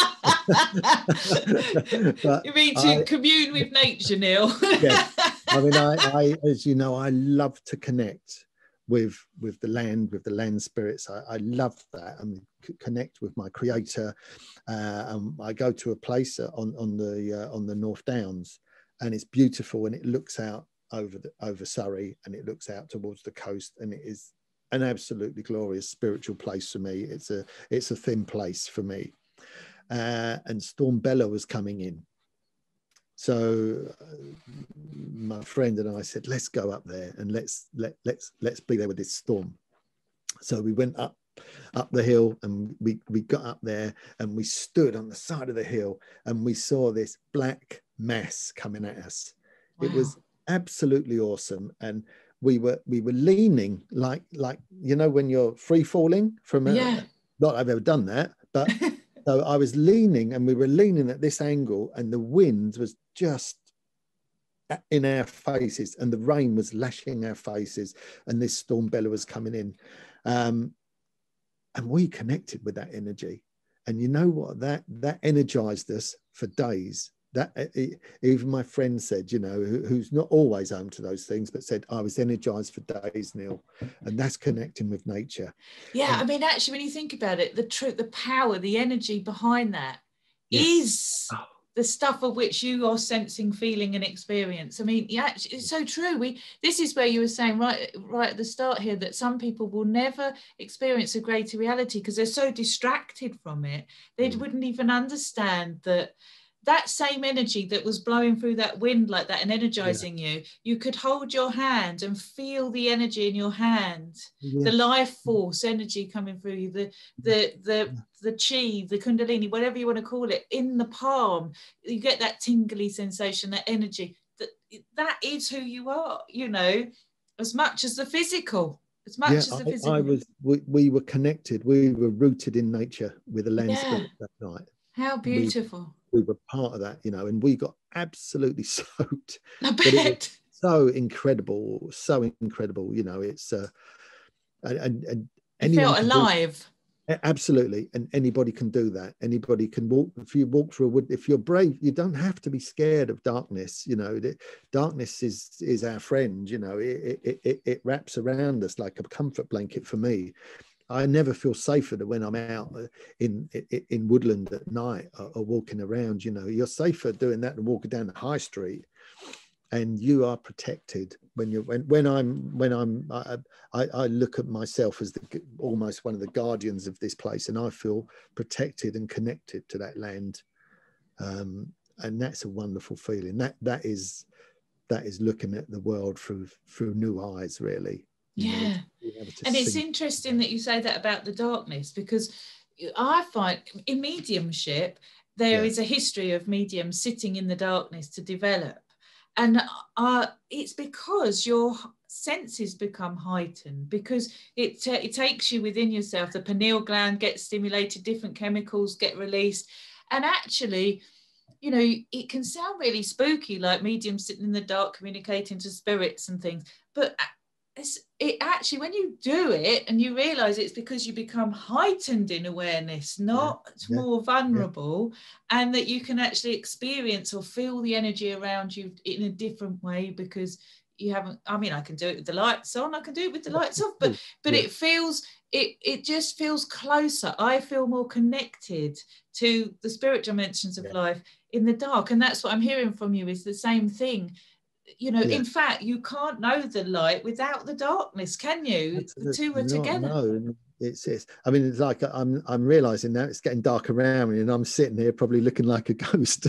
But you mean to commune with nature, Neal? Yeah. I mean, I, as you know, I love to connect with the land spirits. I love that, and connect with my creator. I go to a place on the North Downs, and it's beautiful, and it looks out over Surrey, and it looks out towards the coast, and it is an absolutely glorious spiritual place for me. It's a thin place for me, and Storm Bella was coming in. So my friend and I said, let's go up there and let's be there with this storm. So we went up the hill, and we got up there, and we stood on the side of the hill, and we saw this black mass coming at us. Wow. It was absolutely awesome. And we were leaning like you know, when you're free falling from not that I've ever done that, but so I was leaning, and we were leaning at this angle, and the wind was just in our faces, and the rain was lashing our faces, and this Storm Bella was coming in. And we connected with that energy. And you know what? That energized us for days. Even my friend said, you know, who's not always home to those things, but said, I was energized for days, Neal. And that's connecting with nature. Yeah, I mean, actually, when you think about it, the truth, the power, the energy behind that is the stuff of which you are sensing, feeling, and experience. I mean, yeah, it's so true. This is where you were saying right at the start here, that some people will never experience a greater reality because they're so distracted from it. They wouldn't even understand that same energy that was blowing through that wind like that and energizing you could hold your hand and feel the energy in your hand, the life force energy coming through you, the chi, the kundalini, whatever you want to call it, in the palm. You get that tingly sensation, that energy. That is who you are, you know, as much as the physical. as much as the physical. We were connected. We were rooted in nature with the land Yeah. spirit that night. How beautiful. We were part of that, you know, and we got absolutely soaked. I But it was bet. so incredible, you know. It's and You anyone felt can alive. absolutely, and anybody can do that. Anybody can walk. If you walk through a wood, if you're brave, you don't have to be scared of darkness. You know, darkness is our friend. You know, it wraps around us like a comfort blanket. For me, I never feel safer than when I'm out in woodland at night or walking around. You know, you're safer doing that than walking down the high street. And you are protected when I look at myself as almost one of the guardians of this place, and I feel protected and connected to that land, and that's a wonderful feeling. That is looking at the world through new eyes, really. Yeah. And it's interesting that you say that about the darkness, because I find in mediumship there is a history of mediums sitting in the darkness to develop. And it's because your senses become heightened, because it takes you within yourself. The pineal gland gets stimulated, different chemicals get released. And actually, you know, it can sound really spooky, like mediums sitting in the dark communicating to spirits and things. But it actually, when you do it and you realize it's because you become heightened in awareness, not more vulnerable, and that you can actually experience or feel the energy around you in a different way, because you haven't, I mean, I can do it with the lights on, I can do it with the lights off, but it just feels closer. I feel more connected to the spirit dimensions of life in the dark. And that's what I'm hearing from you, is the same thing. You know, in fact, you can't know the light without the darkness, can you? Absolutely. The two are together. No, it's I mean, it's like I'm realizing now it's getting dark around me, and I'm sitting here probably looking like a ghost.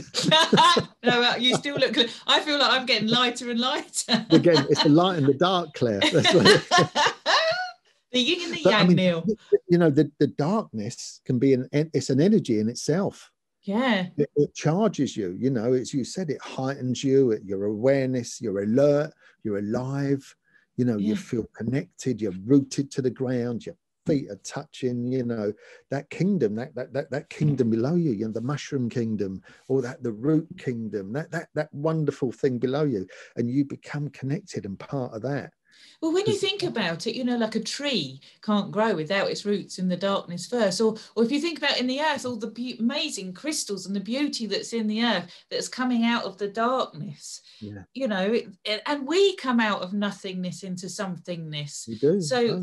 No, you still look. I feel like I'm getting lighter and lighter. Again, it's the light and the dark, Claire. That's what the yin and the yang, I mean, Neil. You know, the darkness can be it's an energy in itself. Yeah, it charges you. You know, as you said, it heightens you. Your awareness, you're alert, you're alive. You know, you feel connected. You're rooted to the ground. Your feet are touching. You know, that kingdom, that kingdom below you. You know, the mushroom kingdom, or the root kingdom. That wonderful thing below you, and you become connected and part of that. Well, when you think about it, you know, like a tree can't grow without its roots in the darkness first. Or if you think about in the earth, all the amazing crystals and the beauty that's in the earth that's coming out of the darkness. Yeah. You know, and we come out of nothingness into somethingness. We do. So,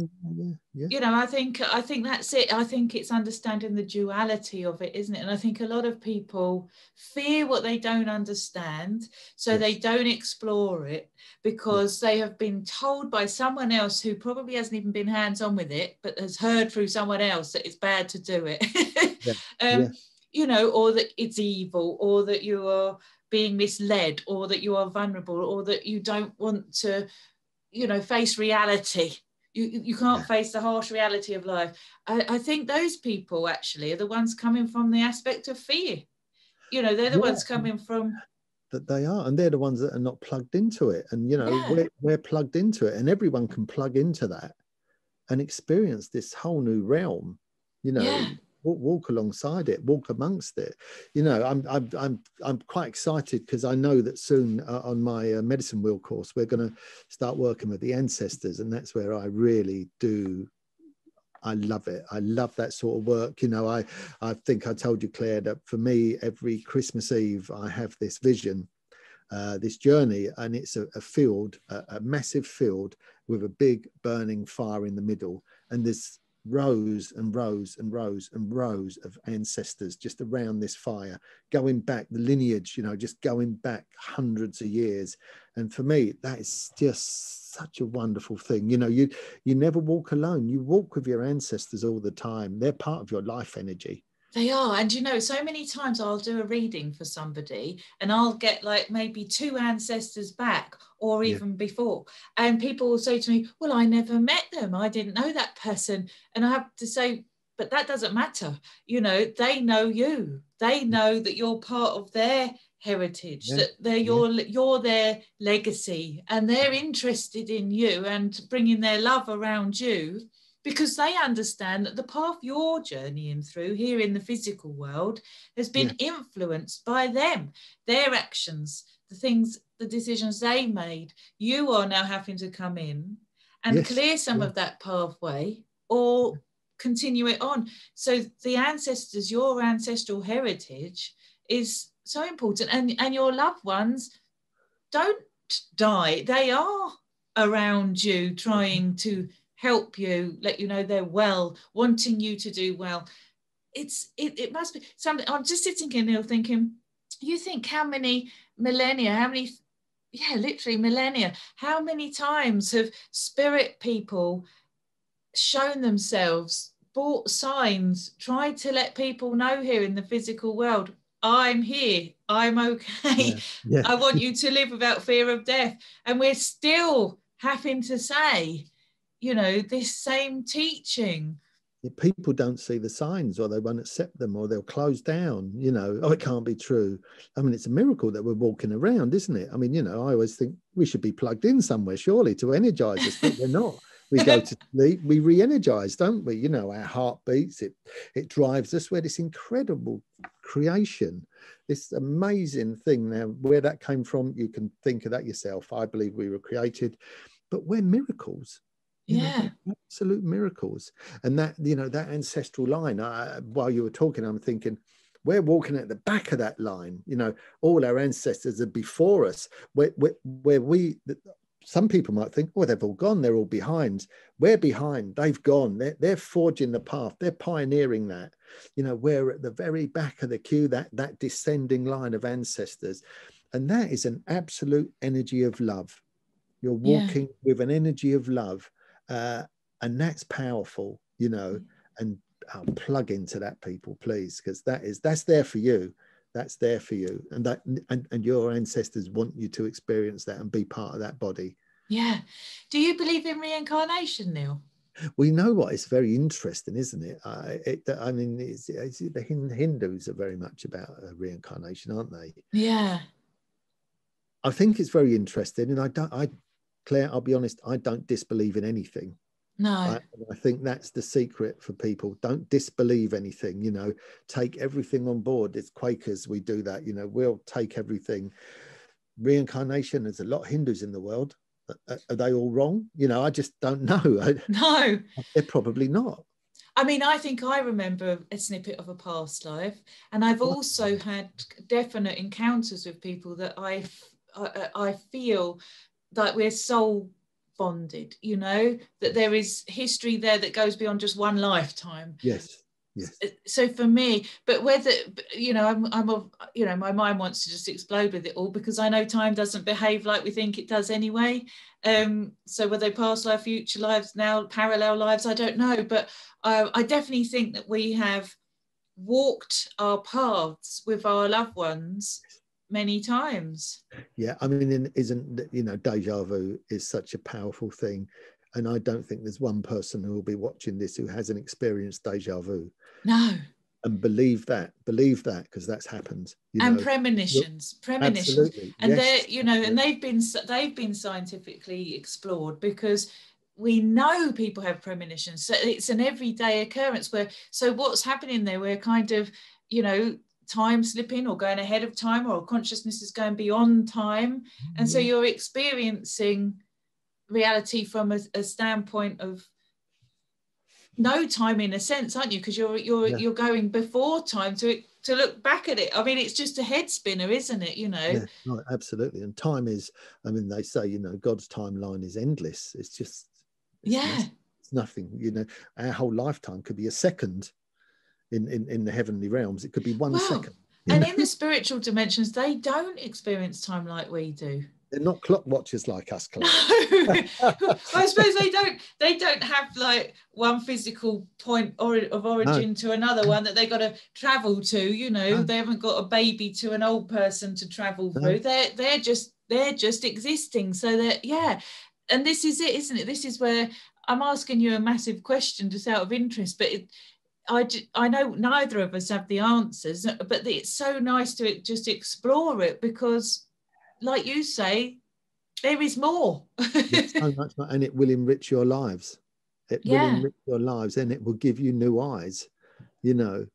you know, I think that's it. I think it's understanding the duality of it, isn't it? And I think a lot of people fear what they don't understand, so they don't explore it, because they have been told by someone else who probably hasn't even been hands-on with it, but has heard through someone else that it's bad to do it. You know, or that it's evil, or that you are being misled, or that you are vulnerable, or that you don't want to, you know, face reality. You can't face the harsh reality of life. I think those people actually are the ones coming from the aspect of fear. You know, they're the ones coming from... That they are, and they're the ones that are not plugged into it. And, you know, we're plugged into it, and everyone can plug into that and experience this whole new realm, you know. Walk alongside it, walk amongst it. You know, I'm quite excited, because I know that soon on my medicine wheel course, we're going to start working with the ancestors, and that's where I really do. I love it. I love that sort of work. You know, I think I told you, Claire, that for me, every Christmas Eve, I have this vision, this journey, and it's a field, a massive field with a big burning fire in the middle, and there's rows and rows and rows and rows of ancestors just around this fire, going back, the lineage, you know, just going back hundreds of years. And for me, that is just such a wonderful thing. You know, you never walk alone. You walk with your ancestors all the time. They're part of your life energy. They are. And, you know, so many times I'll do a reading for somebody and I'll get like maybe 2 ancestors back, or even before. And people will say to me, well, I never met them. I didn't know that person. And I have to say, but that doesn't matter. You know, they know you. They know that you're part of their heritage, that they're you're their legacy, and they're interested in you and bringing their love around you, because they understand that the path you're journeying through here in the physical world has been influenced by them, their actions, the things, the decisions they made. You are now having to come in and clear some of that pathway, or continue it on. So the ancestors, your ancestral heritage is so important, and your loved ones don't die. They are around you, trying to help you, let you know they're well, wanting you to do well. It must be something. I'm just sitting here, Neal, thinking, you think how many millennia, literally millennia, how many times have spirit people shown themselves, brought signs, tried to let people know here in the physical world, I'm here, I'm okay, I want you to live without fear of death. And we're still having to say, you know, this same teaching. People don't see the signs, or they won't accept them, or they'll close down, you know, oh, it can't be true. I mean, it's a miracle that we're walking around, isn't it? I mean, you know, I always think we should be plugged in somewhere, surely, to energize us, but we're not. We go to sleep, we re-energize, don't we? You know, our heart beats, it drives us. We're this incredible creation, this amazing thing. Now, where that came from, you can think of that yourself. I believe we were created, but we're miracles. You know, absolute miracles. And that, you know, that ancestral line, while you were talking, I'm thinking, we're walking at the back of that line. You know, all our ancestors are before us, where we, some people might think, oh, they've all gone, they're all behind. We're behind, they've gone, they're forging the path, they're pioneering that. You know, we're at the very back of the queue, that descending line of ancestors. And that is an absolute energy of love. You're walking with an energy of love. And that's powerful, you know, and I'll plug into that, people, please, because that's there for you. That's there for you. And that, and your ancestors want you to experience that and be part of that body. Yeah. Do you believe in reincarnation, Neal? We know what, it's very interesting, isn't it? I mean, the Hindus are very much about reincarnation, aren't they? Yeah. I think it's very interesting. And Claire, I'll be honest, I don't disbelieve in anything. No. I think that's the secret for people. Don't disbelieve anything, you know, take everything on board. It's Quakers, we do that, you know, we'll take everything. Reincarnation, there's a lot of Hindus in the world. Are they all wrong? You know, I just don't know. No. They're probably not. I mean, I think I remember a snippet of a past life, and I've also had definite encounters with people that I feel that we're soul bonded, you know, that there is history there that goes beyond just one lifetime. Yes. So for me, but whether, you know, you know, my mind wants to just explode with it all, because I know time doesn't behave like we think it does anyway. So whether they past life, future lives, now parallel lives, I don't know, but I definitely think that we have walked our paths with our loved ones many times. Yeah, I mean, isn't, you know, deja vu is such a powerful thing, and I don't think there's one person who will be watching this who hasn't experienced deja vu. No. And believe that, because that's happened. And know. Premonitions. Absolutely. And they're, you know, and they've been scientifically explored, because we know people have premonitions. So it's an everyday occurrence so what's happening there, we're kind of, you know, time slipping or going ahead of time, or consciousness is going beyond time. And so you're experiencing reality from a standpoint of no time, in a sense, aren't you? Because you're going before time to look back at it. I mean, it's just a head spinner, isn't it? You know. Yeah, no, absolutely. And time is, I mean, they say, you know, God's timeline is endless. It's just it's nothing. You know, our whole lifetime could be a second in the heavenly realms. It could be one second. And in the spiritual dimensions, they don't experience time like we do. They're not clock watchers like us, Claire. I suppose they don't have like one physical point of origin to another one that they got to travel to, you know. They haven't got a baby to an old person to travel through. They're just existing. So that, and this is it, isn't it? This is where I'm asking you a massive question just out of interest, but I know neither of us have the answers, but it's so nice to just explore it, because like you say, there is more. There's so much more, and it will enrich your lives. It will enrich your lives, and it will give you new eyes. You know,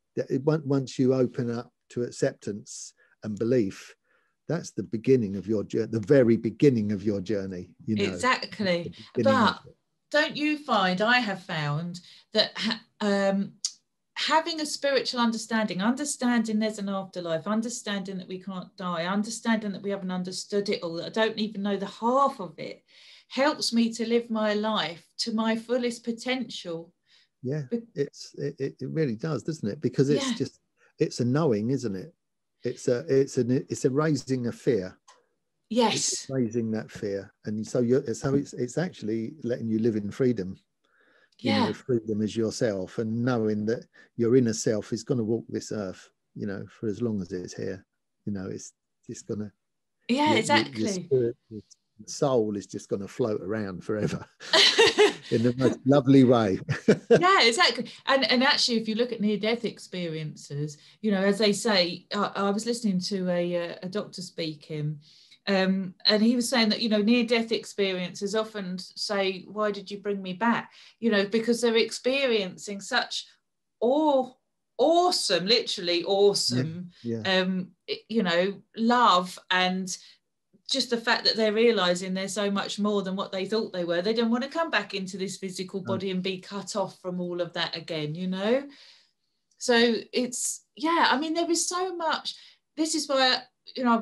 once you open up to acceptance and belief, that's the beginning of your journey, the very beginning of your journey. You know, exactly. But don't you find, I have found that having a spiritual understanding there's an afterlife, understanding that we can't die, understanding that we haven't understood it all, that I don't even know the half of it, helps me to live my life to my fullest potential. Yeah, it really does, doesn't it? Because it's a knowing, isn't it? It's a raising of fear. Yes, it's raising that fear, and so it's actually letting you live in freedom. You know, freedom as yourself, and knowing that your inner self is going to walk this earth, you know, for as long as it's here. You know, it's just going to, exactly. Your spirit, your soul is just going to float around forever in the most lovely way. Yeah, exactly. And actually, if you look at near-death experiences, you know, as they say, I was listening to a doctor speaking, and he was saying that, you know, near-death experiences often say, why did you bring me back? You know, because they're experiencing such awesome, literally awesome, you know, love, and just the fact that they're realizing they're so much more than what they thought they were. They don't want to come back into this physical body and be cut off from all of that again, you know? So it's, I mean, there is so much. This is why, you know,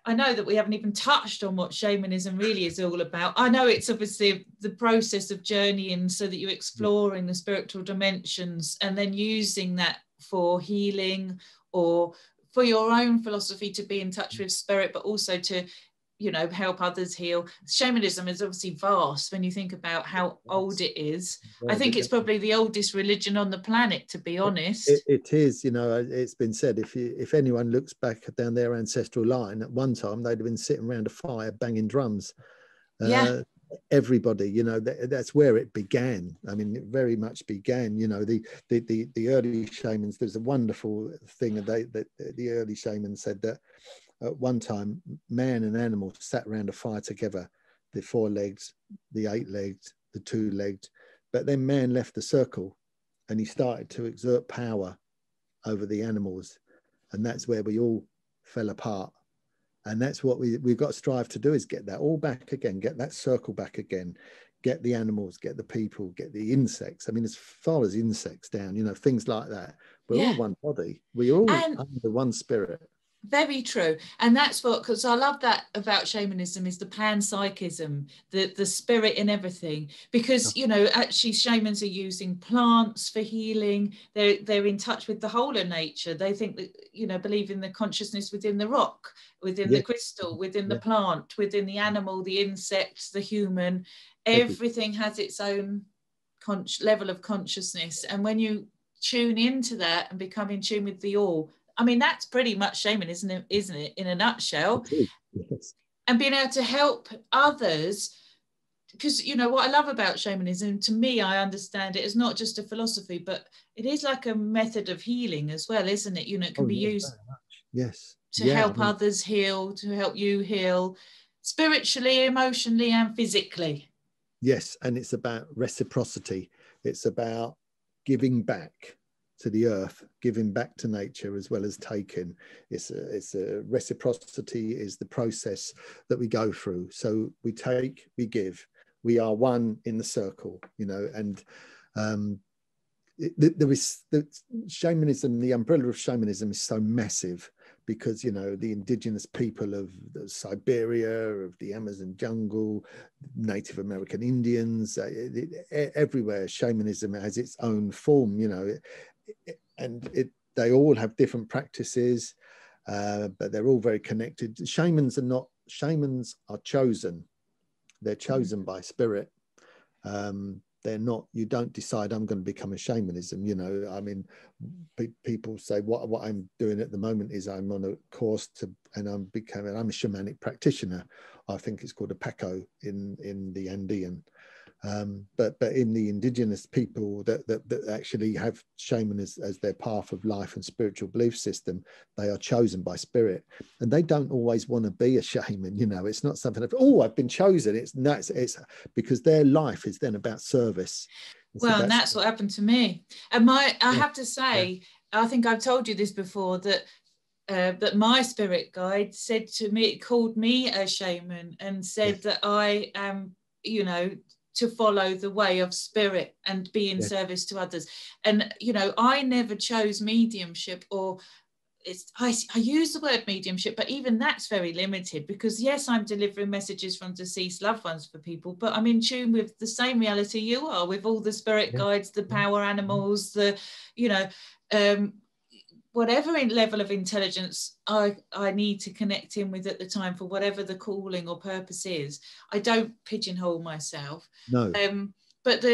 I know that we haven't even touched on what shamanism really is all about. I know it's obviously the process of journeying so that you're exploring the spiritual dimensions and then using that for healing or for your own philosophy to be in touch with spirit, but also to, you know, help others heal. Shamanism is obviously vast when you think about how old it is. I think it's probably the oldest religion on the planet, to be honest. It is, you know, it's been said, if anyone looks back down their ancestral line, at one time they'd have been sitting around a fire banging drums. Everybody, you know, that's where it began. I mean, it very much began, you know, the early shamans. There's a wonderful thing that the early shamans said that at one time, man and animal sat around a fire together, the 4 legs, the 8 legs, the 2 legs. But then man left the circle and he started to exert power over the animals. And that's where we all fell apart. And that's what we've got to strive to do, is get that all back again, get that circle back again, get the animals, get the people, get the insects. I mean, as far as insects down, you know, things like that. We're all one body. We're all under one spirit. Very true. And that's what, because I love that about shamanism, is the panpsychism, the spirit in everything. Because, you know, actually shamans are using plants for healing. They're in touch with the whole of nature. They think that, you know, believe in the consciousness within the rock, within the crystal, within the plant, within the animal, the insects, the human. Everything has its own level of consciousness. And when you tune into that and become in tune with the all, I mean, that's pretty much shamanism, isn't it, in a nutshell? Yes. And being able to help others, because, you know, what I love about shamanism, to me, I understand it as not just a philosophy, but it is like a method of healing as well, isn't it? You know, it can be used to help others heal, to help you heal spiritually, emotionally, and physically. Yes, and it's about reciprocity. It's about giving back to the earth, giving back to nature as well as taking. It's a reciprocity is the process that we go through. So we take, we give. We are one in the circle, you know. And there is the shamanism. The umbrella of shamanism is so massive because, you know, the indigenous people of Siberia, of the Amazon jungle, Native American Indians, everywhere shamanism has its own form, you know. And they all have different practices, but they're all very connected. Shamans are chosen. They're chosen by spirit. They're not, you don't decide I'm going to become a shamanism, you know. I mean, people say what I'm doing at the moment is I'm on a course and I'm a shamanic practitioner. I think it's called a Paco in the Andean. But in the indigenous people that actually have shaman as their path of life and spiritual belief system, they are chosen by spirit, and they don't always want to be a shaman. You know, it's not something of, oh, I've been chosen. It's because their life is then about service. Well, and that's what happened to me. And I have to say, I think I've told you this before, that that my spirit guide said to me, called me a shaman, and said that I am, you know, to follow the way of spirit and be in service to others. And, you know, I never chose mediumship, or I use the word mediumship, but even that's very limited, because yes, I'm delivering messages from deceased loved ones for people, but I'm in tune with the same reality you are, with all the spirit guides, the power animals, the, you know, whatever level of intelligence I need to connect in with at the time for whatever the calling or purpose is. I don't pigeonhole myself. No. But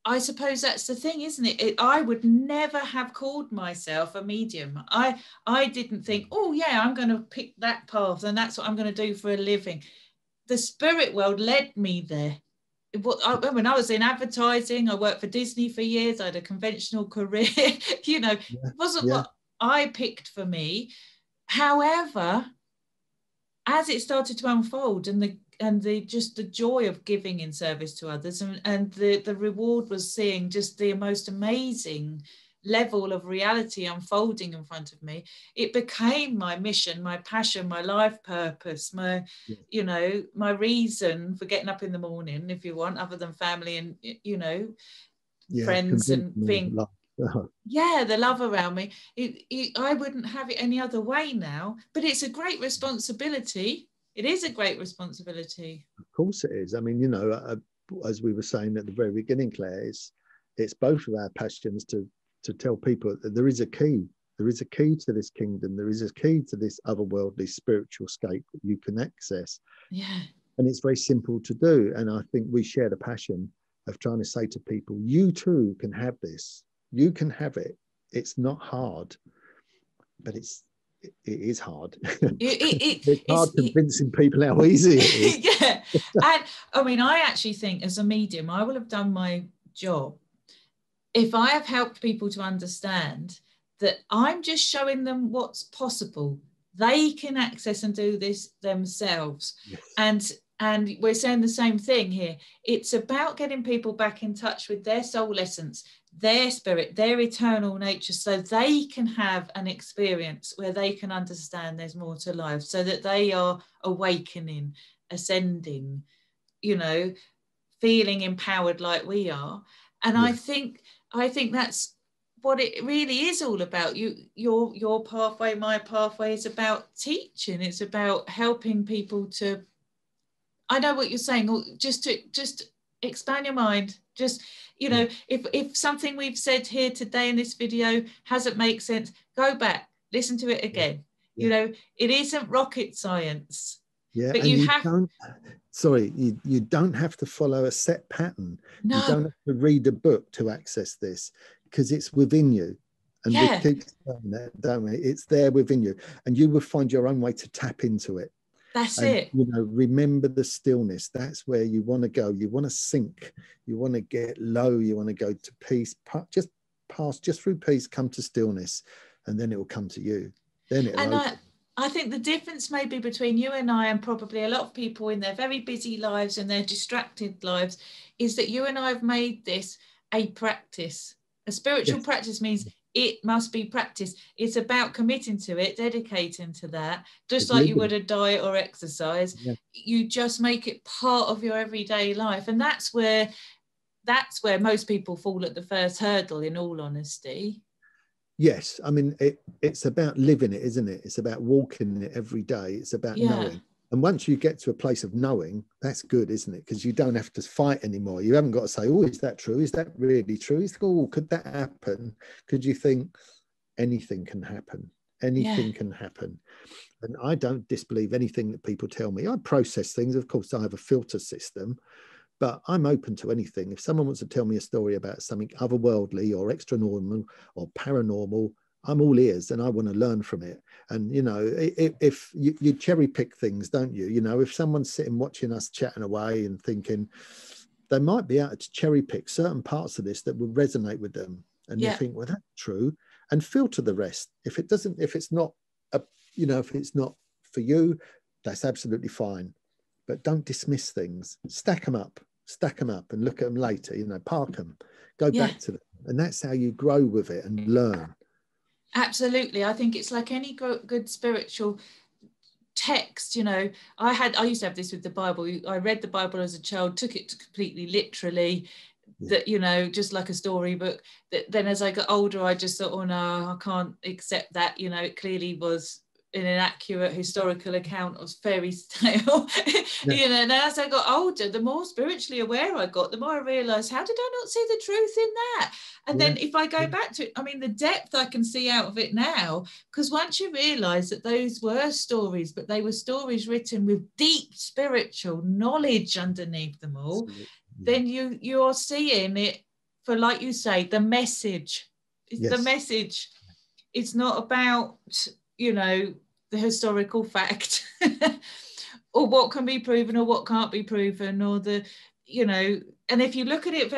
I suppose that's the thing, isn't it? I would never have called myself a medium. I didn't think, oh yeah, I'm going to pick that path and that's what I'm going to do for a living. The spirit world led me there. When I was in advertising, I worked for Disney for years. I had a conventional career. You know, it wasn't what I picked for me. However, as it started to unfold, and the joy of giving in service to others, and the reward was seeing just the most amazing level of reality unfolding in front of me, it became my mission, my passion, my life purpose, my you know, my reason for getting up in the morning, if you want, other than family and, you know, friends and being the love around me. I wouldn't have it any other way now, but it's a great responsibility. It is a great responsibility. Of course it is. I mean, you know, as we were saying at the very beginning, Claire, it's both of our passions to tell people that there is a key. There is a key to this kingdom. There is a key to this otherworldly spiritual scape that you can access. Yeah. And it's very simple to do. And I think we share the passion of trying to say to people, you too can have this. You can have it. It's not hard, but it is hard. It's hard convincing people how easy it is. Yeah. And I mean, I actually think as a medium, I will have done my job if I have helped people to understand that I'm just showing them what's possible. They can access and do this themselves. Yes. And we're saying the same thing here. It's about getting people back in touch with their soul essence, their spirit, their eternal nature, so they can have an experience where they can understand there's more to life, so that they are awakening, ascending, you know, feeling empowered like we are. And I think that's what it really is all about. Your pathway, my pathway, is about teaching. It's about helping people to, I know what you're saying, just expand your mind. Just, you know, if something we've said here today in this video hasn't made sense, go back, listen to it again. You know, it isn't rocket science. Yeah, but and you don't have to follow a set pattern. No. You don't have to read a book to access this, because it's within you. And we keep saying that, don't we? It's there within you, and you will find your own way to tap into it. That's it. You know, remember the stillness. That's where you want to go. You want to sink. You want to get low. You want to go to peace. Just pass through peace, come to stillness, and then it will come to you. Then it'll I think the difference maybe between you and I, and probably a lot of people in their very busy lives and their distracted lives, is that you and I have made this a practice. A spiritual practice means it must be practiced. It's about committing to it, dedicating to that, just like you would a diet or exercise. You just make it part of your everyday life. And that's where most people fall at the first hurdle, in all honesty. Yes, I mean, it's about living it, isn't it? It's about walking it every day. It's about knowing. And once you get to a place of knowing, that's good, isn't it? Because you don't have to fight anymore. You haven't got to say, oh, is that true? Is that really true? Oh, could that happen? Could you think anything can happen? Anything can happen. And I don't disbelieve anything that people tell me. I process things. Of course, I have a filter system. But I'm open to anything. If someone wants to tell me a story about something otherworldly or extra normal or paranormal, I'm all ears and I want to learn from it. And, you know, if you cherry pick things, don't you? You know, if someone's sitting watching us chatting away and thinking, they might be able to cherry pick certain parts of this that will resonate with them. And Yeah. they think, well, that's true, and filter the rest. If it's not for you, that's absolutely fine. But don't dismiss things. Stack them up and look at them later, park them, go back to them. And that's how you grow with it and learn. Absolutely. I think it's like any good spiritual text. I used to have this with the Bible. I read the Bible as a child, took it completely literally, that just like a storybook. Then as I got older, I just thought, oh no, I can't accept that. It clearly was an inaccurate historical account of fairy tale. And as I got older, the more spiritually aware I got, the more I realized, how did I not see the truth in that? And then if I go back to it, I mean, the depth I can see out of it now, because once you realize that those were stories, but they were stories written with deep spiritual knowledge underneath them all, then you're seeing it for, like you say, the message. It's the message. It's not about, the historical fact or what can be proven or what can't be proven, or and if you look at it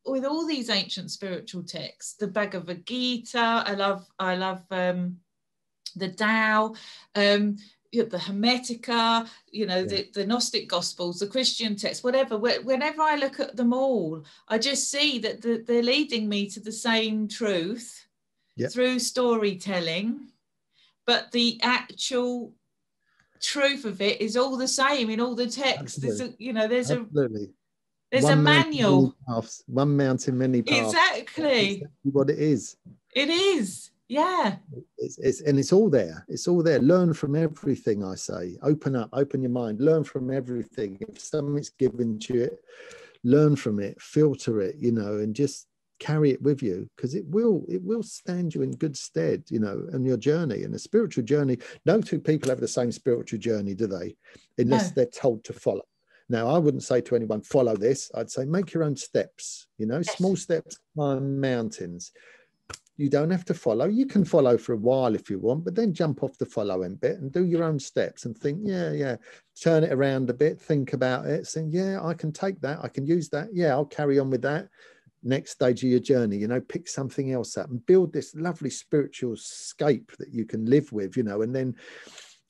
with all these ancient spiritual texts, the Bhagavad Gita, I love the Tao, the Hermetica, the Gnostic Gospels, the Christian texts, whatever. Whenever I look at them all, I just see that they're leading me to the same truth through storytelling, but the actual truth of it is all the same in all the texts. There's a manual. One mountain, many paths. Exactly what it is. It is. Yeah. It's all there. It's all there. Learn from everything, I say. Open your mind, learn from everything. If something's given to you, learn from it, filter it, and just carry it with you, because it will stand you in good stead, on your journey. And a spiritual journey, no two people have the same spiritual journey, do they? Unless they're told to follow. Now, I wouldn't say to anyone, follow this. I'd say, make your own steps, small steps, climb mountains. You don't have to follow. You can follow for a while if you want, but then jump off the following bit and do your own steps and think, turn it around a bit, think about it, saying, I can take that. I can use that. I'll carry on with that. Next stage of your journey, pick something else up and build this lovely spiritual scape that you can live with, and then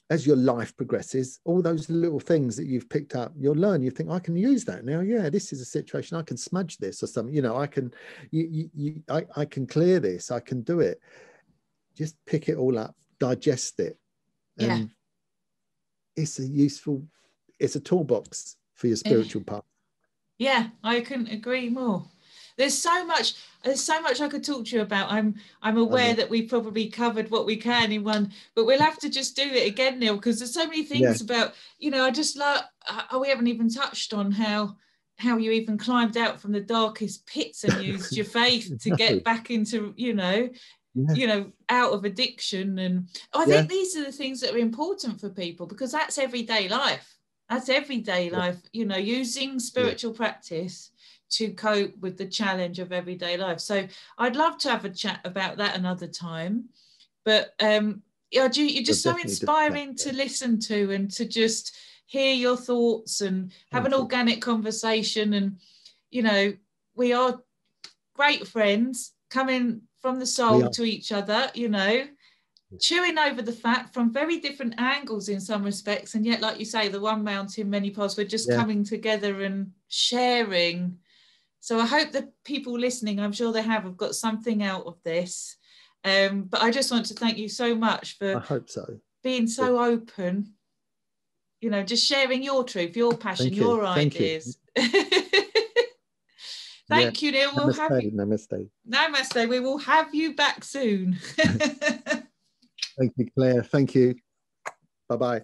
as your life progresses, all those little things that you've picked up, you'll learn. You think, I can use that now. This is a situation. I can smudge this or something. I can clear this. I can do it. Just pick it all up, digest it, and it's a toolbox for your spiritual path. Yeah, I couldn't agree more. There's so much I could talk to you about. I'm aware that we probably covered what we can in one, but we'll have to just do it again, Neal, because there's so many things about, I just love, we haven't even touched on how you even climbed out from the darkest pits and used your faith to get back into, out of addiction. And I think these are the things that are important for people, because that's everyday life. Using spiritual practice to cope with the challenge of everyday life. So I'd love to have a chat about that another time. But you're just so inspiring to listen to, and to just hear your thoughts and have an organic conversation. And, we are great friends coming from the soul to each other, chewing over the fact from very different angles in some respects. And yet, like you say, the one mountain, many paths, we're just coming together and sharing. So I hope the people listening, I'm sure they have got something out of this. But I just want to thank you so much for being so open, just sharing your truth, your passion, your ideas. Thank you, Neal. We'll have you. Namaste. We will have you back soon. Thank you, Claire. Thank you. Bye-bye.